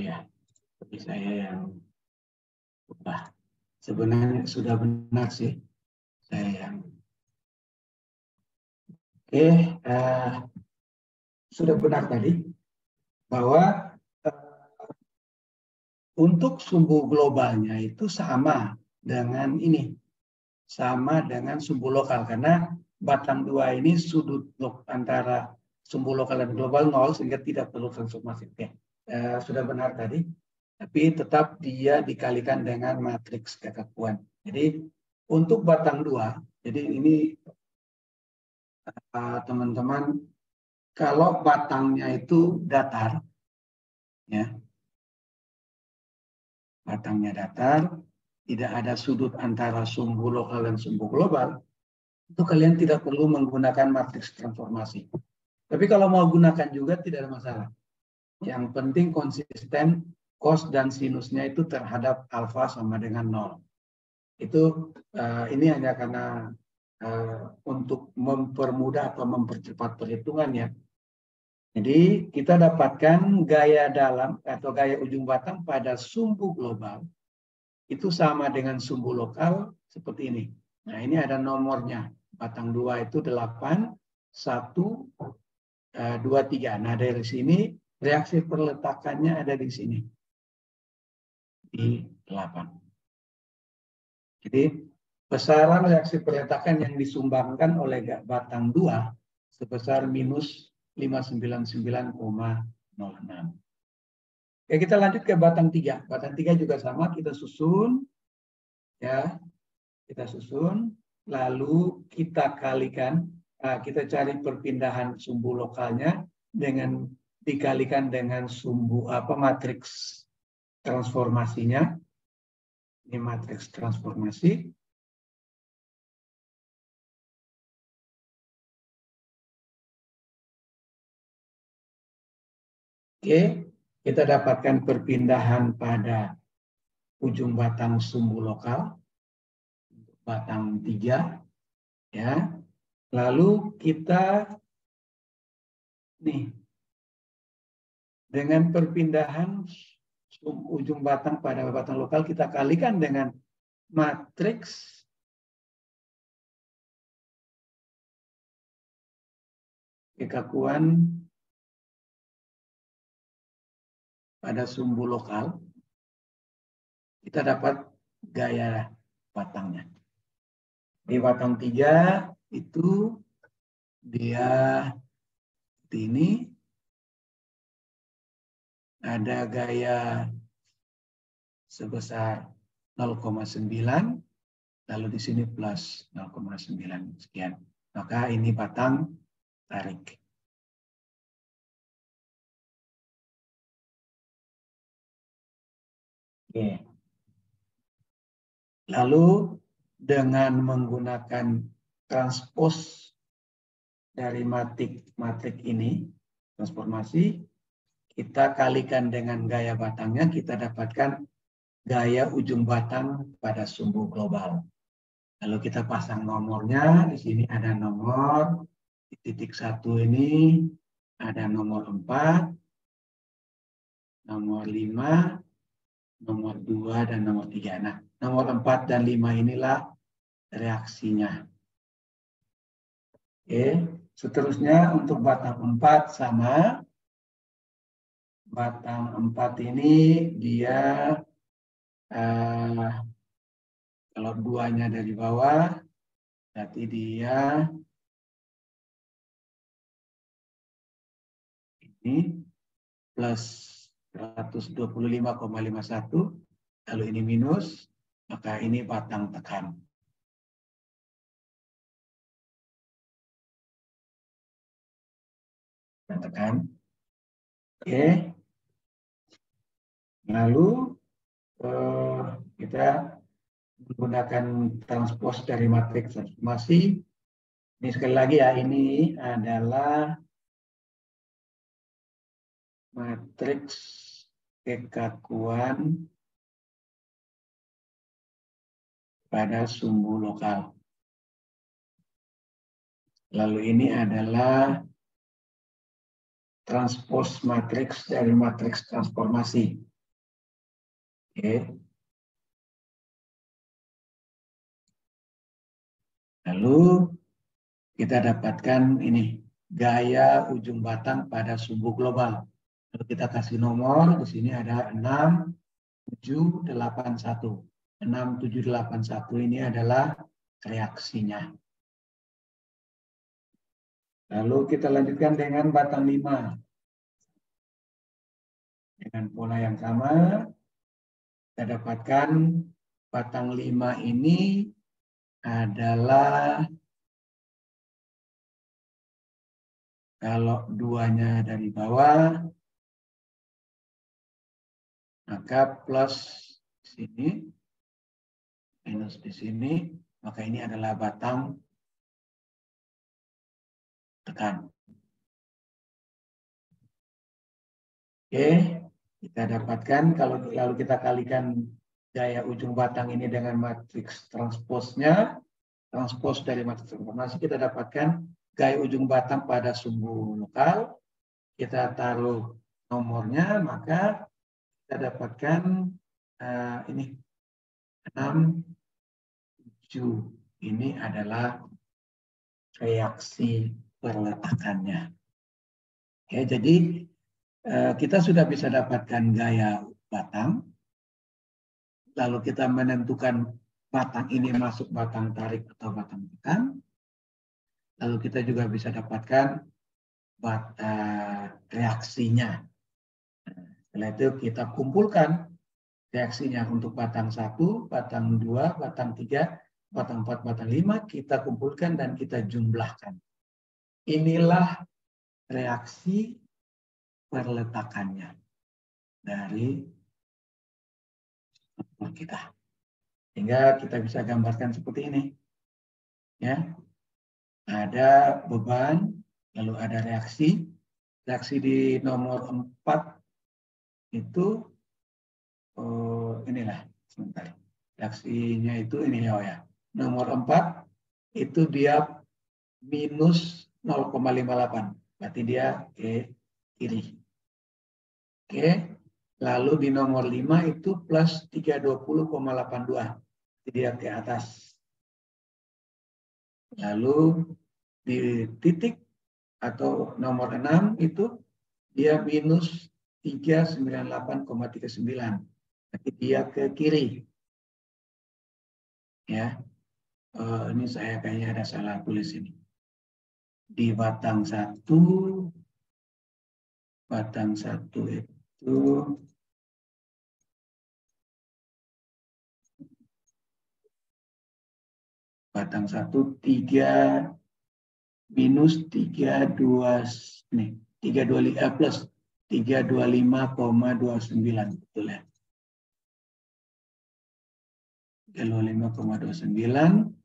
ya. Tapi saya yang lupa. Sebenarnya sudah benar sih. Saya yang... Oke, sudah benar tadi bahwa untuk sumbu globalnya itu sama dengan ini. Sama dengan sumbu lokal. Karena batang 2 ini sudut antara sumbu lokal dan global 0 sehingga tidak perlu transformasi. Oke. Sudah benar tadi. Tapi tetap dia dikalikan dengan matriks kekakuan. Jadi untuk batang 2, jadi ini teman-teman, kalau batangnya itu datar, ya, batangnya datar, tidak ada sudut antara sumbu lokal dan sumbu global, itu kalian tidak perlu menggunakan matriks transformasi. Tapi kalau mau gunakan juga tidak ada masalah. Yang penting konsisten cos dan sinusnya itu terhadap alfa sama dengan 0. Itu ini hanya karena untuk mempermudah atau mempercepat perhitungannya. Jadi kita dapatkan gaya dalam atau gaya ujung batang pada sumbu global itu sama dengan sumbu lokal seperti ini. Nah ini ada nomornya. Batang 2 itu 8, 1, 2, 3. Nah dari sini reaksi perletakannya ada di sini. Di 8. Jadi besaran reaksi perletakan yang disumbangkan oleh batang 2 sebesar minus 599,06. Oke, kita lanjut ke batang 3. Batang 3 juga sama, kita susun. Ya, kita susun. Lalu kita kalikan, kita cari perpindahan sumbu lokalnya dengan dikalikan dengan sumbu matriks transformasinya. Ini matriks transformasi. Oke, kita dapatkan perpindahan pada ujung batang sumbu lokal, batang 3, ya. Lalu kita nih dengan perpindahan ujung batang pada batang lokal kita kalikan dengan matriks kekakuan pada sumbu lokal, kita dapat gaya batangnya. Di batang 3 itu dia seperti ini. Ada gaya sebesar 0,9, lalu di sini plus 0,9 sekian. Maka ini batang tarik. Oke. Lalu dengan menggunakan transpos dari matrik ini, transformasi, kita kalikan dengan gaya batangnya, kita dapatkan gaya ujung batang pada sumbu global. Lalu kita pasang nomornya, di sini ada nomor, di titik 1 ini ada nomor 4, nomor 5, nomor 2, dan nomor 3. Nah, nomor 4 dan 5 inilah reaksinya. Oke, seterusnya untuk batang 4 sama. Batang 4 ini dia kalau 2-nya dari bawah, berarti dia ini plus 125,51, lalu ini minus, maka ini batang tekan. Tekan. Oke. Lalu kita menggunakan transpos dari matriks transformasi. Ini sekali lagi ya, ini adalah matriks kekakuan pada sumbu lokal. Lalu ini adalah transpose matriks dari matriks transformasi. Oke. Lalu kita dapatkan ini gaya ujung batang pada sumbu global. Lalu kita kasih nomor, di sini ada 6781. 6781 ini adalah reaksinya. Lalu kita lanjutkan dengan batang 5. Dengan pola yang sama, kita dapatkan batang 5 ini adalah, kalau duanya dari bawah, maka plus di sini, minus di sini, maka ini adalah batang tekan. Oke, kita dapatkan kalau lalu kita kalikan gaya ujung batang ini dengan matriks transposnya, transpose dari matriks transformasi, kita dapatkan gaya ujung batang pada sumbu lokal. Kita taruh nomornya, maka kita dapatkan ini 6, 7. Ini adalah reaksi perletakannya. Oke, jadi kita sudah bisa dapatkan gaya batang. Lalu kita menentukan batang ini masuk batang tarik atau batang tekan. Lalu kita juga bisa dapatkan reaksinya. Setelah itu kita kumpulkan reaksinya untuk batang 1, batang 2, batang 3, batang 4, batang 5. Kita kumpulkan dan kita jumlahkan. Inilah reaksi perletakannya dari struktur kita. Sehingga kita bisa gambarkan seperti ini. Ya. Ada beban, lalu ada reaksi. Reaksi di nomor 4 itu inilah sebentar. Reaksinya itu ini ya. Nomor 4 itu dia minus 0,58. Berarti dia ke kiri. Oke. Lalu di nomor 5 itu plus 320,82. Jadi dia ke atas. Lalu di titik atau nomor 6 itu dia minus 398,39. Jadi dia ke kiri. Ya. Ini saya kayaknya ada salah tulis ini. Di batang 1 itu batang 1 3 minus 32 nih 325 plus 325,29 betul ya. 325,29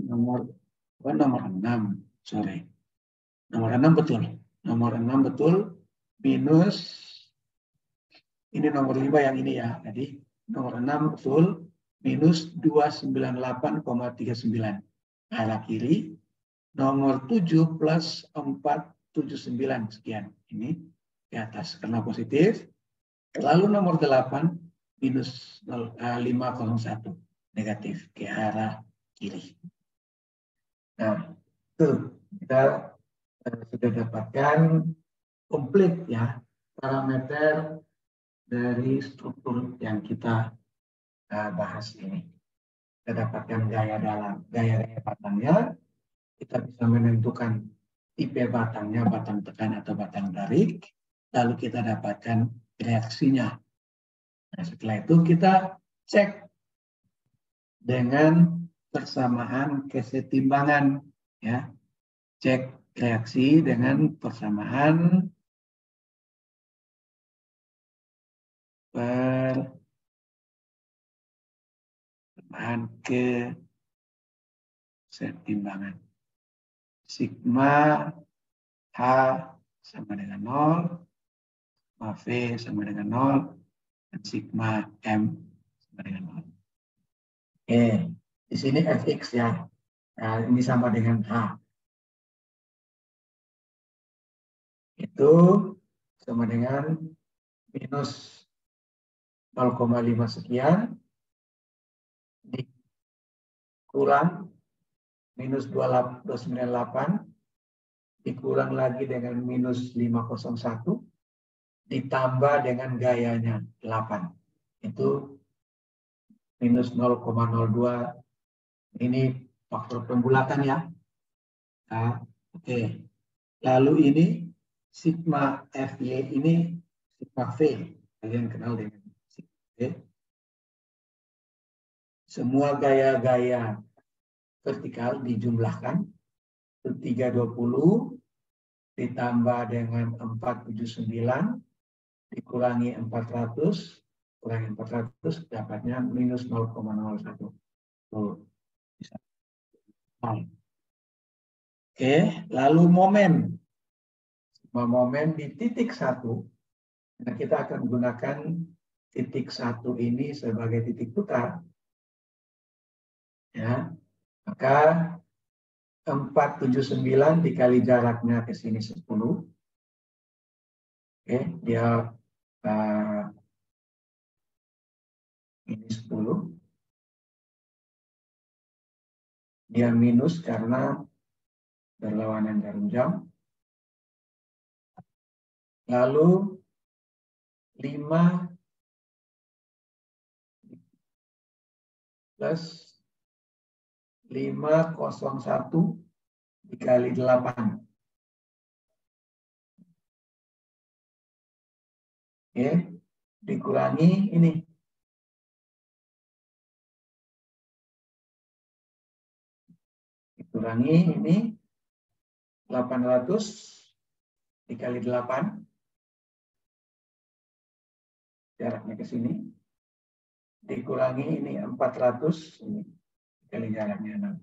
nomor 6, sorry. Nomor 6 betul. Nomor 6 betul minus ini nomor 5 yang ini ya. Jadi nomor 6 betul minus 298,39 arah kiri. Nomor 7 plus 479 sekian. Ini di atas karena positif. Lalu nomor 8 minus 501 negatif ke arah kiri. Nah, itu kita sudah dapatkan komplit ya parameter dari struktur yang kita bahas ini. Kita dapatkan gaya batangnya, kita bisa menentukan tipe batangnya, batang tekan atau batang tarik, lalu kita dapatkan reaksinya. Nah, setelah itu kita cek dengan persamaan kesetimbangan, ya, cek reaksi dengan persamaan kesetimbangan. Sigma H sama dengan 0, sigma V sama dengan 0, dan sigma M sama dengan 0. Di sini Fx ya. Nah, ini sama dengan H. Itu sama dengan minus 0,5 sekian dikurang minus 298 dikurang lagi dengan minus 501 ditambah dengan gayanya 8. Itu minus 0,02. Ini faktor pembulatan ya. Nah, oke. Lalu ini sigma FY ini sigma V. Kalian kenal dengan sigma V. Semua gaya-gaya vertikal dijumlahkan. 320 ditambah dengan 479 dikurangi 400 kurangi 400 dapatnya minus 0,01. Oke, lalu momen di titik 1. Nah, kita akan gunakan titik 1 ini sebagai titik putar. Ya, maka 479 dikali jaraknya ke sini 10. Oke, dia ini 10. Dia minus karena berlawanan jarum jam. Lalu 5 plus 501 dikali 8. Oke, dikurangi ini. Dikurangi ini 800 dikali 8. Jaraknya ke sini. Dikurangi ini 400 ini dikali jaraknya 6.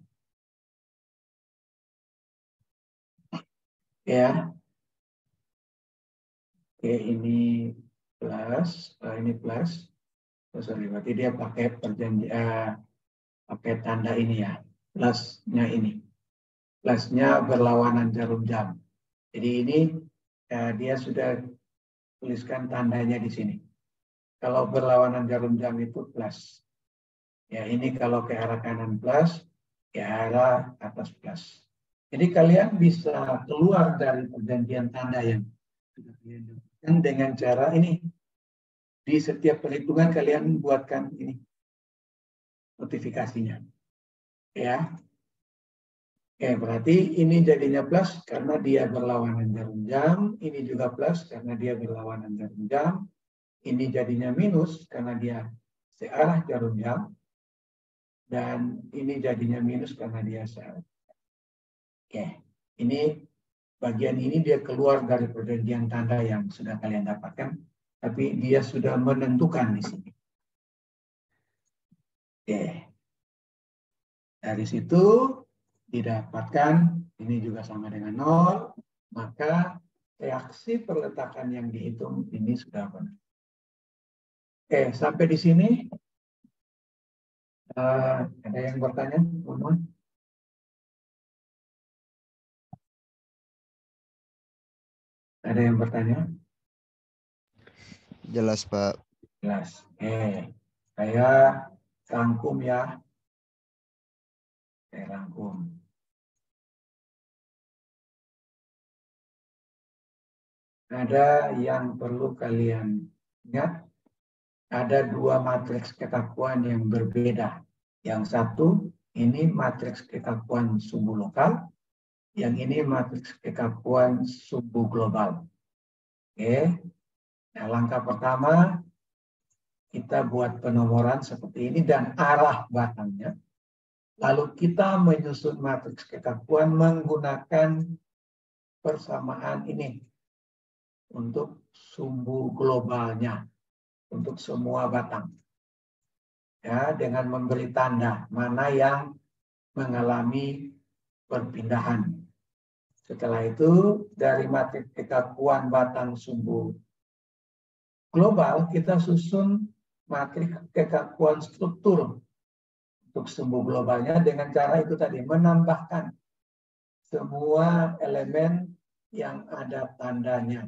Ya. Oke, ini plus, ini plus. Oh, sorry, berarti dia pakai pakai tanda ini ya. Plusnya ini. Plusnya berlawanan jarum jam. Jadi ini dia sudah tuliskan tandanya di sini. Kalau berlawanan jarum jam itu plus. Ya, ini kalau ke arah kanan plus, ke arah atas plus. Jadi kalian bisa keluar dari perjanjian tanda yang sudah kalian dapatkan dengan cara ini. Di setiap perhitungan kalian buatkan ini notifikasinya. Ya. Oke, berarti ini jadinya plus karena dia berlawanan jarum jam. Ini juga plus karena dia berlawanan jarum jam. Ini jadinya minus karena dia searah jarum jam. Dan ini jadinya minus karena dia searah. Oke, ini bagian ini dia keluar dari perjanjian tanda yang sudah kalian dapatkan. Tapi dia sudah menentukan di sini. Oke. Dari situ didapatkan ini juga sama dengan 0, maka reaksi perletakan yang dihitung ini sudah benar. Oke, sampai di sini ada yang bertanya? Ada yang bertanya? Jelas, Pak. Jelas. Saya rangkum ya. Saya rangkum. Ada yang perlu kalian ingat. Ada dua matriks kekakuan yang berbeda. Yang satu, ini matriks kekakuan sumbu lokal. Yang ini matriks kekakuan sumbu global. Oke. Nah, langkah pertama, kita buat penomoran seperti ini dan arah batangnya. Lalu kita menyusun matriks kekakuan menggunakan persamaan ini untuk sumbu globalnya, untuk semua batang. Ya, dengan memberi tanda mana yang mengalami perpindahan. Setelah itu, dari matriks kekakuan batang sumbu global, kita susun matriks kekakuan struktur untuk sumbu globalnya dengan cara itu tadi, menambahkan semua elemen yang ada tandanya.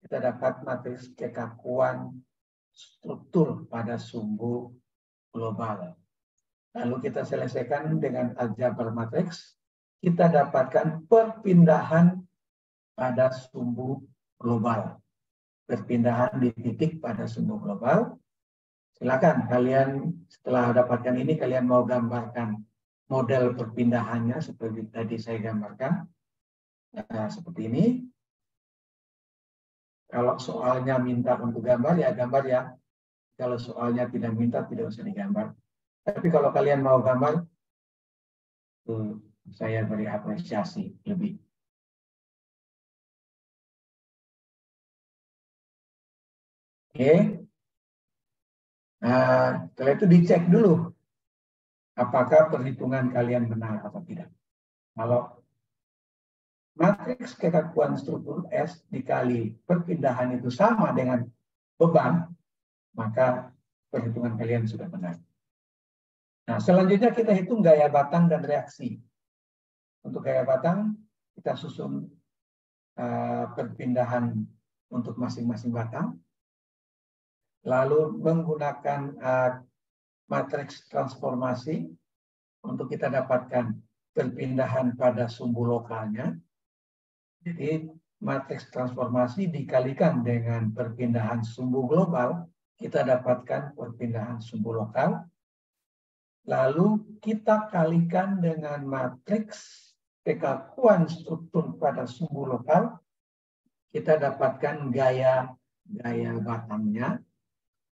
Kita dapat matriks kekakuan struktur pada sumbu global. Lalu kita selesaikan dengan aljabar matriks, kita dapatkan perpindahan pada sumbu global. Perpindahan di titik pada sumbu global. Silakan kalian setelah dapatkan ini, kalian mau gambarkan model perpindahannya seperti tadi saya gambarkan. Nah, seperti ini. Kalau soalnya minta untuk gambar, ya gambar ya. Kalau soalnya tidak minta, tidak usah digambar. Tapi kalau kalian mau gambar, saya beri apresiasi lebih. Oke. Nah, setelah itu dicek dulu apakah perhitungan kalian benar atau tidak. Kalau matriks kekakuan struktur S dikali perpindahan itu sama dengan beban, maka perhitungan kalian sudah benar. Nah, selanjutnya kita hitung gaya batang dan reaksi. Untuk gaya batang, kita susun perpindahan untuk masing-masing batang. Lalu menggunakan matriks transformasi untuk kita dapatkan perpindahan pada sumbu lokalnya. Jadi matriks transformasi dikalikan dengan perpindahan sumbu global, kita dapatkan perpindahan sumbu lokal. Lalu kita kalikan dengan matriks kekakuan struktur pada sumbu lokal, kita dapatkan gaya batangnya.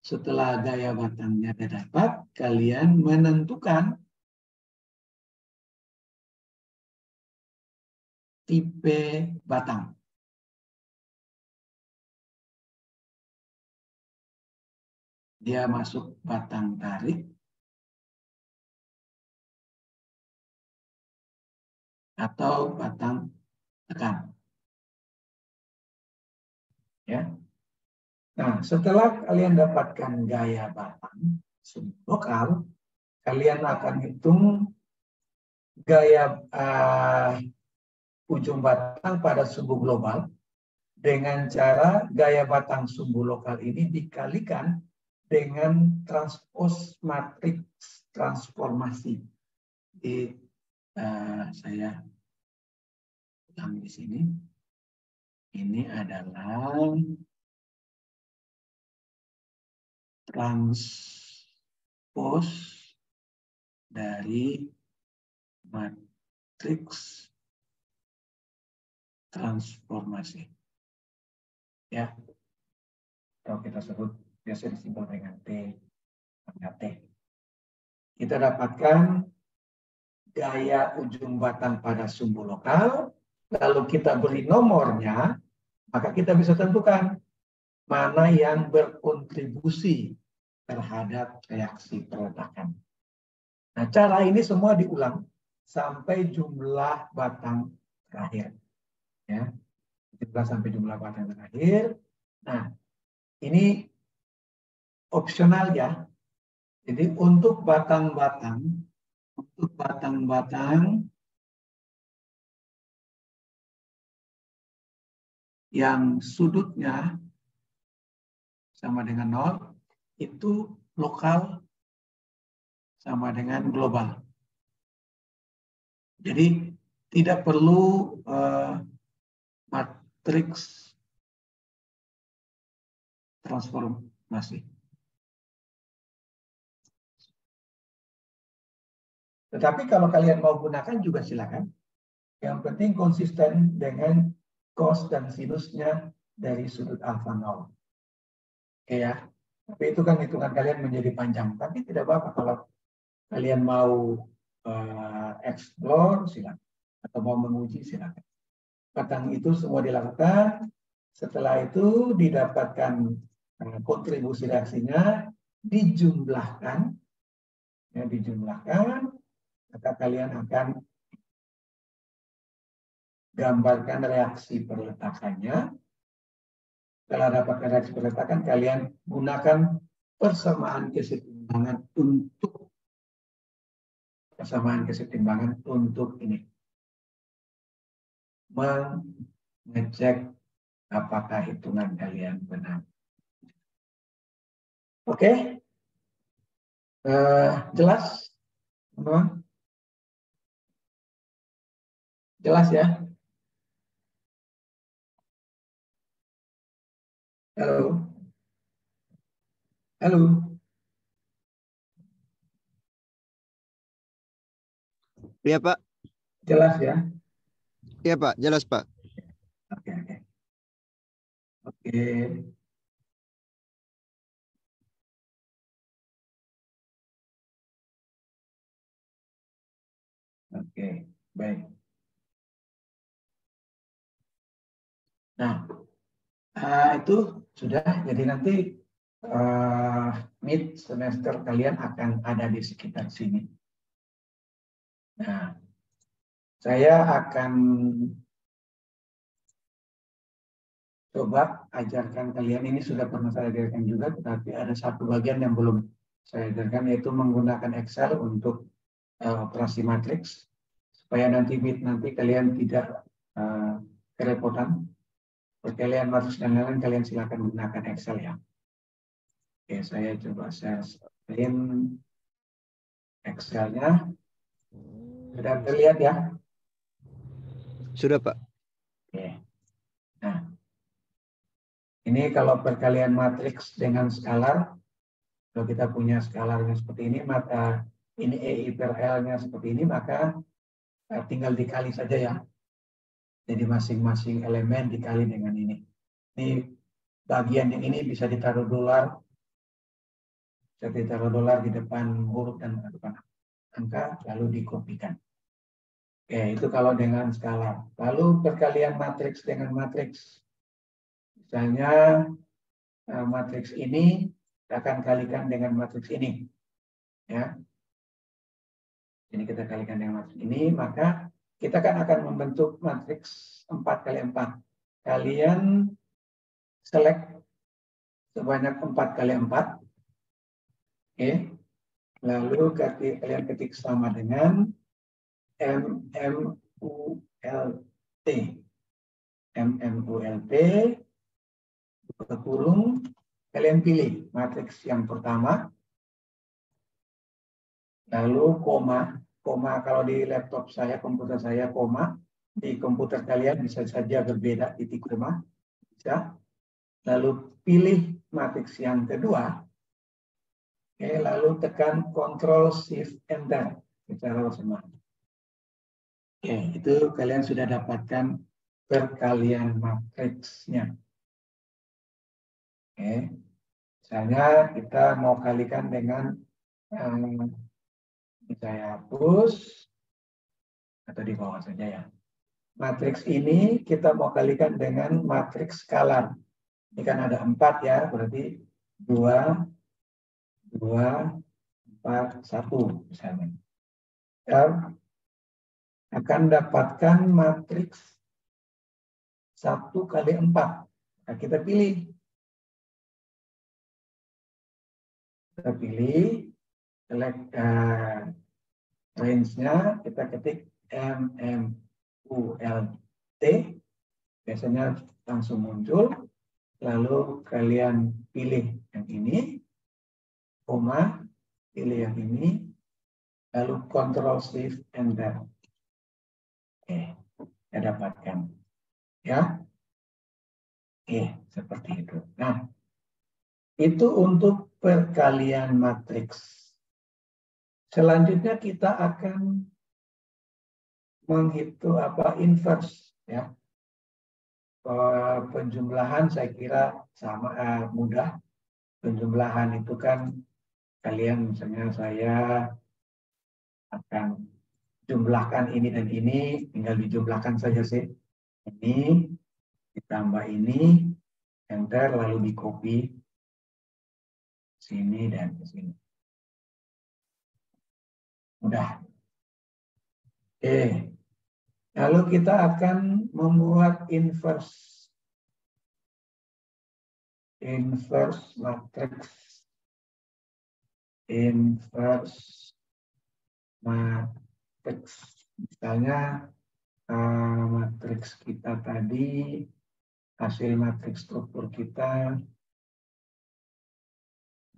Setelah gaya batangnya didapat, kalian menentukan tipe batang. Dia masuk batang tarik atau batang tekan. Ya. Nah, setelah kalian dapatkan gaya batang sumbu lokal, kalian akan hitung gaya ujung batang pada sumbu global dengan cara gaya batang sumbu lokal ini dikalikan dengan transpos matriks transformasi. Jadi saya ulang di sini. Ini adalah transpos dari matriks transformasi. Ya, atau kita sebut biasa disebut dengan T, T. Kita dapatkan gaya ujung batang pada sumbu lokal, lalu kita beri nomornya, maka kita bisa tentukan mana yang berkontribusi terhadap reaksi peletakan. Nah, cara ini semua diulang sampai jumlah batang terakhir. Ya, sampai jumlah batang terakhir. Nah, ini opsional ya. Jadi untuk batang-batang yang sudutnya sama dengan 0, itu lokal sama dengan global. Jadi tidak perlu matriks transformasi. Tetapi kalau kalian mau gunakan juga silakan. Yang penting konsisten dengan cos dan sinusnya dari sudut alfa 0. Oke ya. Tapi itu kan hitungan kalian menjadi panjang. Tapi tidak apa-apa kalau kalian mau explore silakan. Atau mau menguji silakan. Batang itu semua dilakukan. Setelah itu didapatkan kontribusi reaksinya, dijumlahkan. Ya, dijumlahkan. Maka kalian akan gambarkan reaksi perletakannya. Setelah dapatkan reaksi perletakan, kalian gunakan persamaan kesetimbangan untuk kesamaan kesetimbangan untuk ini. Mengecek apakah hitungan kalian benar. Oke? Jelas? Teman-teman? Jelas ya? Halo? Halo? Iya, Pak. Jelas ya? Iya, Pak. Jelas, Pak. Oke, oke. Oke. Oke, baik. Nah, itu sudah. Jadi nanti mid semester kalian akan ada di sekitar sini. Nah, saya akan coba ajarkan kalian, ini sudah pernah saya ajarkan juga, tetapi ada satu bagian yang belum saya ajarkan, yaitu menggunakan Excel untuk operasi matriks, supaya nanti kalian tidak kerepotan. Perkalian matriks dan lain-lain kalian silakan gunakan Excel ya. Oke, saya coba share screen Excel-nya. Sudah terlihat ya? Sudah, Pak. Oke. Nah, ini kalau perkalian matriks dengan skalar, kalau kita punya skalarnya seperti ini, maka ini EI per L-nya seperti ini, maka tinggal dikali saja ya. Jadi masing-masing elemen dikali dengan ini. Ini bagian yang ini bisa ditaruh dolar, di depan huruf dan depan angka, lalu dikopikan. Oke, itu kalau dengan skalar. Lalu perkalian matriks dengan matriks. Misalnya matriks ini akan kalikan dengan matriks ini. Ya. Ini kita kalikan dengan matriks ini, maka kita kan akan membentuk matriks 4 kali 4. Kalian select sebanyak 4 kali 4. Oke. Lalu kalian ketik sama dengan MMULT. MMULT, buka kurung, kalian pilih matriks yang pertama, lalu koma kalau di laptop saya, komputer saya koma, di komputer kalian bisa saja berbeda titik koma, bisa. Lalu pilih matriks yang kedua, oke, lalu tekan Ctrl Shift Enter secara bersamaan. Oke, itu kalian sudah dapatkan perkalian matriksnya. Oke, misalnya kita mau kalikan dengan saya hapus atau di bawah saja ya. Matriks ini kita mau kalikan dengan matriks skalar. Ini kan ada 4 ya, berarti 2, 2, 4, 1 misalnya. Dan akan dapatkan matriks 1 kali 4. Nah, kita pilih. Select range-nya, kita ketik MMULT, biasanya langsung muncul, lalu kalian pilih yang ini, koma, pilih yang ini, lalu Ctrl Shift Enter. Oke, saya dapatkan. Ya, oke, seperti itu. Nah, itu untuk perkalian matriks. Selanjutnya kita akan menghitung inverse ya. Penjumlahan saya kira sama mudah. Penjumlahan itu kan kalian misalnya saya akan jumlahkan ini dan ini, tinggal dijumlahkan saja sih. Ini ditambah ini, enter, lalu di copy sini dan ke sini. Udah. Oke. Lalu kita akan membuat inverse matrix. Inverse matriks. Misalnya matriks kita tadi, hasil matriks struktur kita,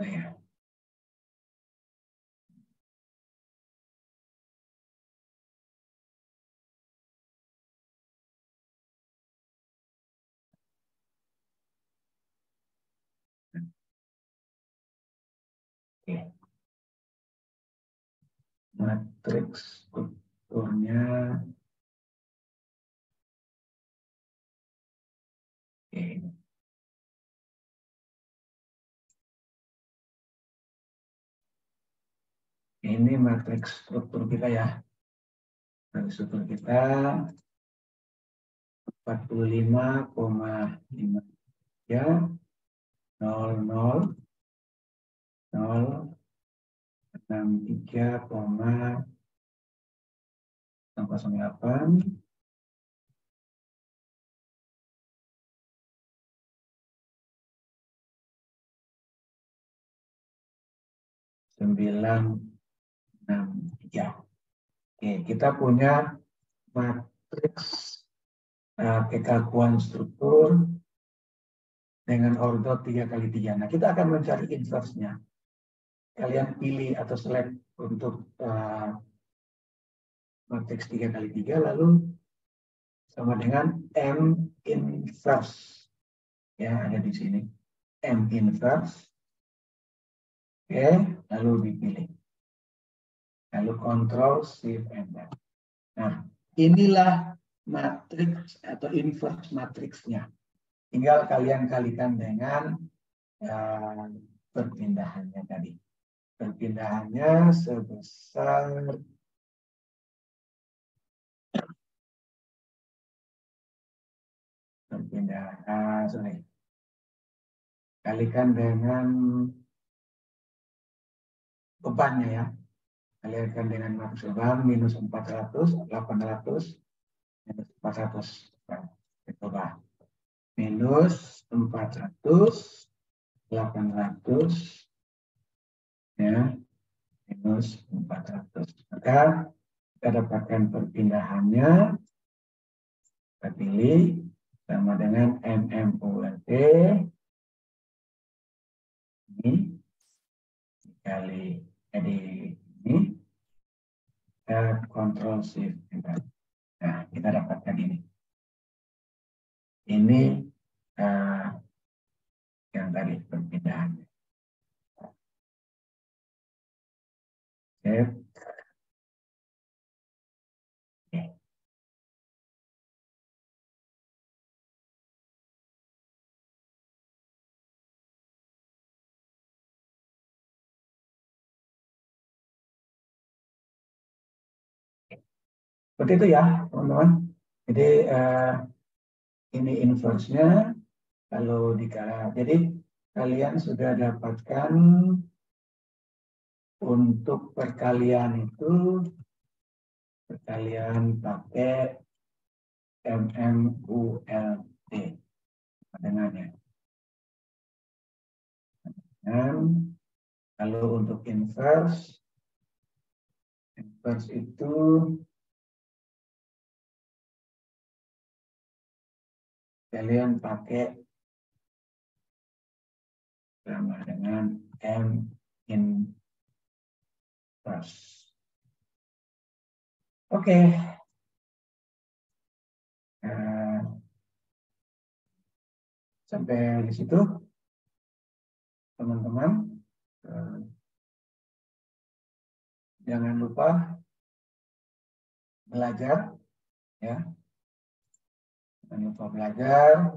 nah ya. Oke. Matriks strukturnya. Oke. Ini matriks struktur kita ya. Matriks struktur kita 45,53 00 0 63,08 963. Oke, kita punya matriks kekakuan struktur dengan order 3x3. Nah, kita akan mencari inverse-nya. Kalian pilih atau select untuk matriks 3x3, lalu sama dengan M inverse. Ya, ada di sini. M inverse. Oke, lalu dipilih. Lalu Ctrl Shift Enter. Nah, inilah matriks atau inverse matriksnya. Tinggal kalian kalikan dengan perpindahannya tadi. Perpindahannya sebesar kalikan dengan bebannya ya. Kalikan dengan matriks beban minus 400, 800, minus 400. Coba. Minus 400, 800, ya, minus 400. Maka kita dapatkan perpindahannya. Kita pilih sama dengan MMULT. Ini dikali ini. Kita Ctrl Shift Enter. Nah, kita dapatkan ini. Ini yang tadi perpindahannya. Oke. Seperti itu ya, teman-teman. Jadi ini inverse-nya. Kalau jadi kalian sudah dapatkan untuk perkalian itu, perkalian pakai MMULT dengannya. Dan kalau untuk inverse itu kalian pakai sama dengan M inverse. Oke. Sampai di situ, teman-teman. Jangan lupa belajar, ya. Jangan lupa belajar,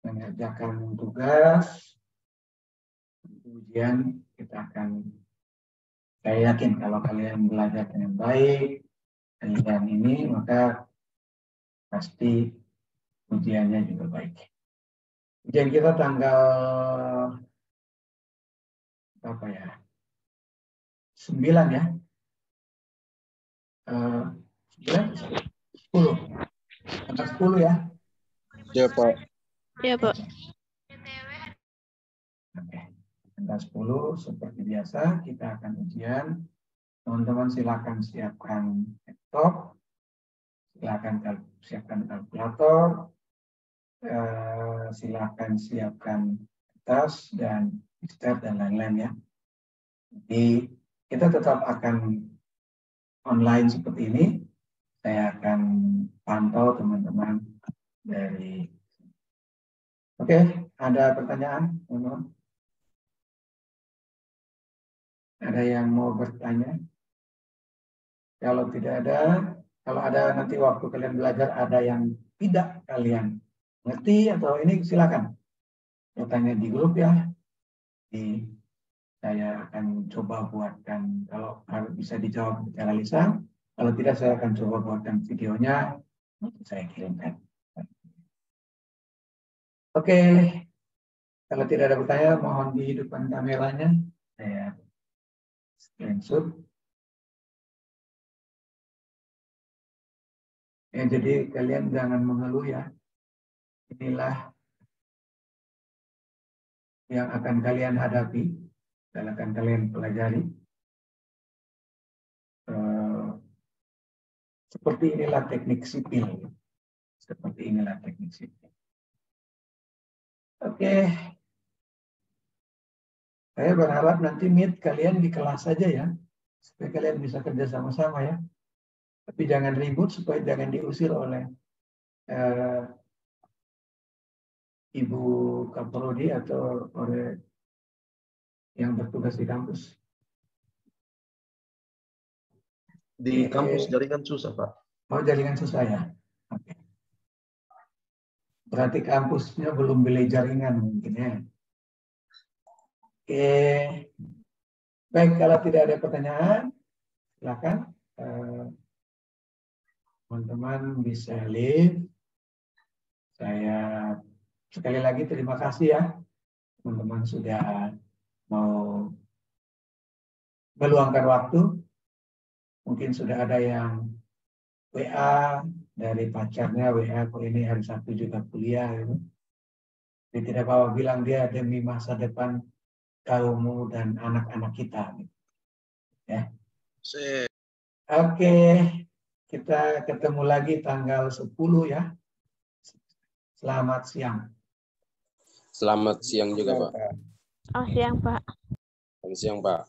mengerjakan tugas, ujian kita akan. Saya yakin kalau kalian belajar dengan baik, kalian ini maka pasti ujiannya juga baik. Ujian kita tanggal apa ya? 9 ya. 10. Tanggal 10 ya. Ya, Pak. Iya, Pak. Oke. Tanggal 10 seperti biasa kita akan ujian Teman-teman silakan siapkan laptop, silakan siapkan kalkulator, silakan siapkan kertas dan lister dan lain-lain ya. Jadi kita tetap akan online seperti ini. Saya akan pantau teman-teman dari. Oke, ada pertanyaan, teman-teman? Ada yang mau bertanya? Kalau tidak ada, kalau ada nanti waktu kalian belajar ada yang tidak kalian ngerti atau ini silakan bertanya di grup ya. Saya akan coba buatkan, kalau bisa dijawab secara lisan, kalau tidak saya akan coba buatkan videonya untuk saya kirimkan. Oke, kalau tidak ada pertanyaan mohon dihidupkan kameranya. Saya screenshot. Ya, jadi kalian jangan mengeluh ya. Inilah yang akan kalian hadapi dan akan kalian pelajari. Seperti inilah teknik sipil. Seperti inilah teknik sipil. Oke. Saya berharap nanti meet kalian di kelas saja ya. Supaya kalian bisa kerja sama-sama ya. Tapi jangan ribut supaya jangan diusir oleh Ibu Kaprodi atau oleh yang bertugas di kampus. Di kampus jaringan susah, Pak. Oh, jaringan susah ya? Oke. Berarti kampusnya belum beli jaringan mungkin ya. Oke. Baik, kalau tidak ada pertanyaan, silakan. Teman-teman bisa leave. Saya sekali lagi terima kasih ya. Teman-teman sudah mau meluangkan waktu. Mungkin sudah ada yang WA dari pacarnya, WA kok ini hari Sabtu juga kuliah. Gitu. Jadi tidak apa-apa, bilang dia demi masa depan kaummu dan anak-anak kita. Gitu. Ya. Oke, kita ketemu lagi tanggal 10 ya. Selamat siang. Selamat siang juga, Pak. Oh, siang, Pak. Selamat siang, Pak.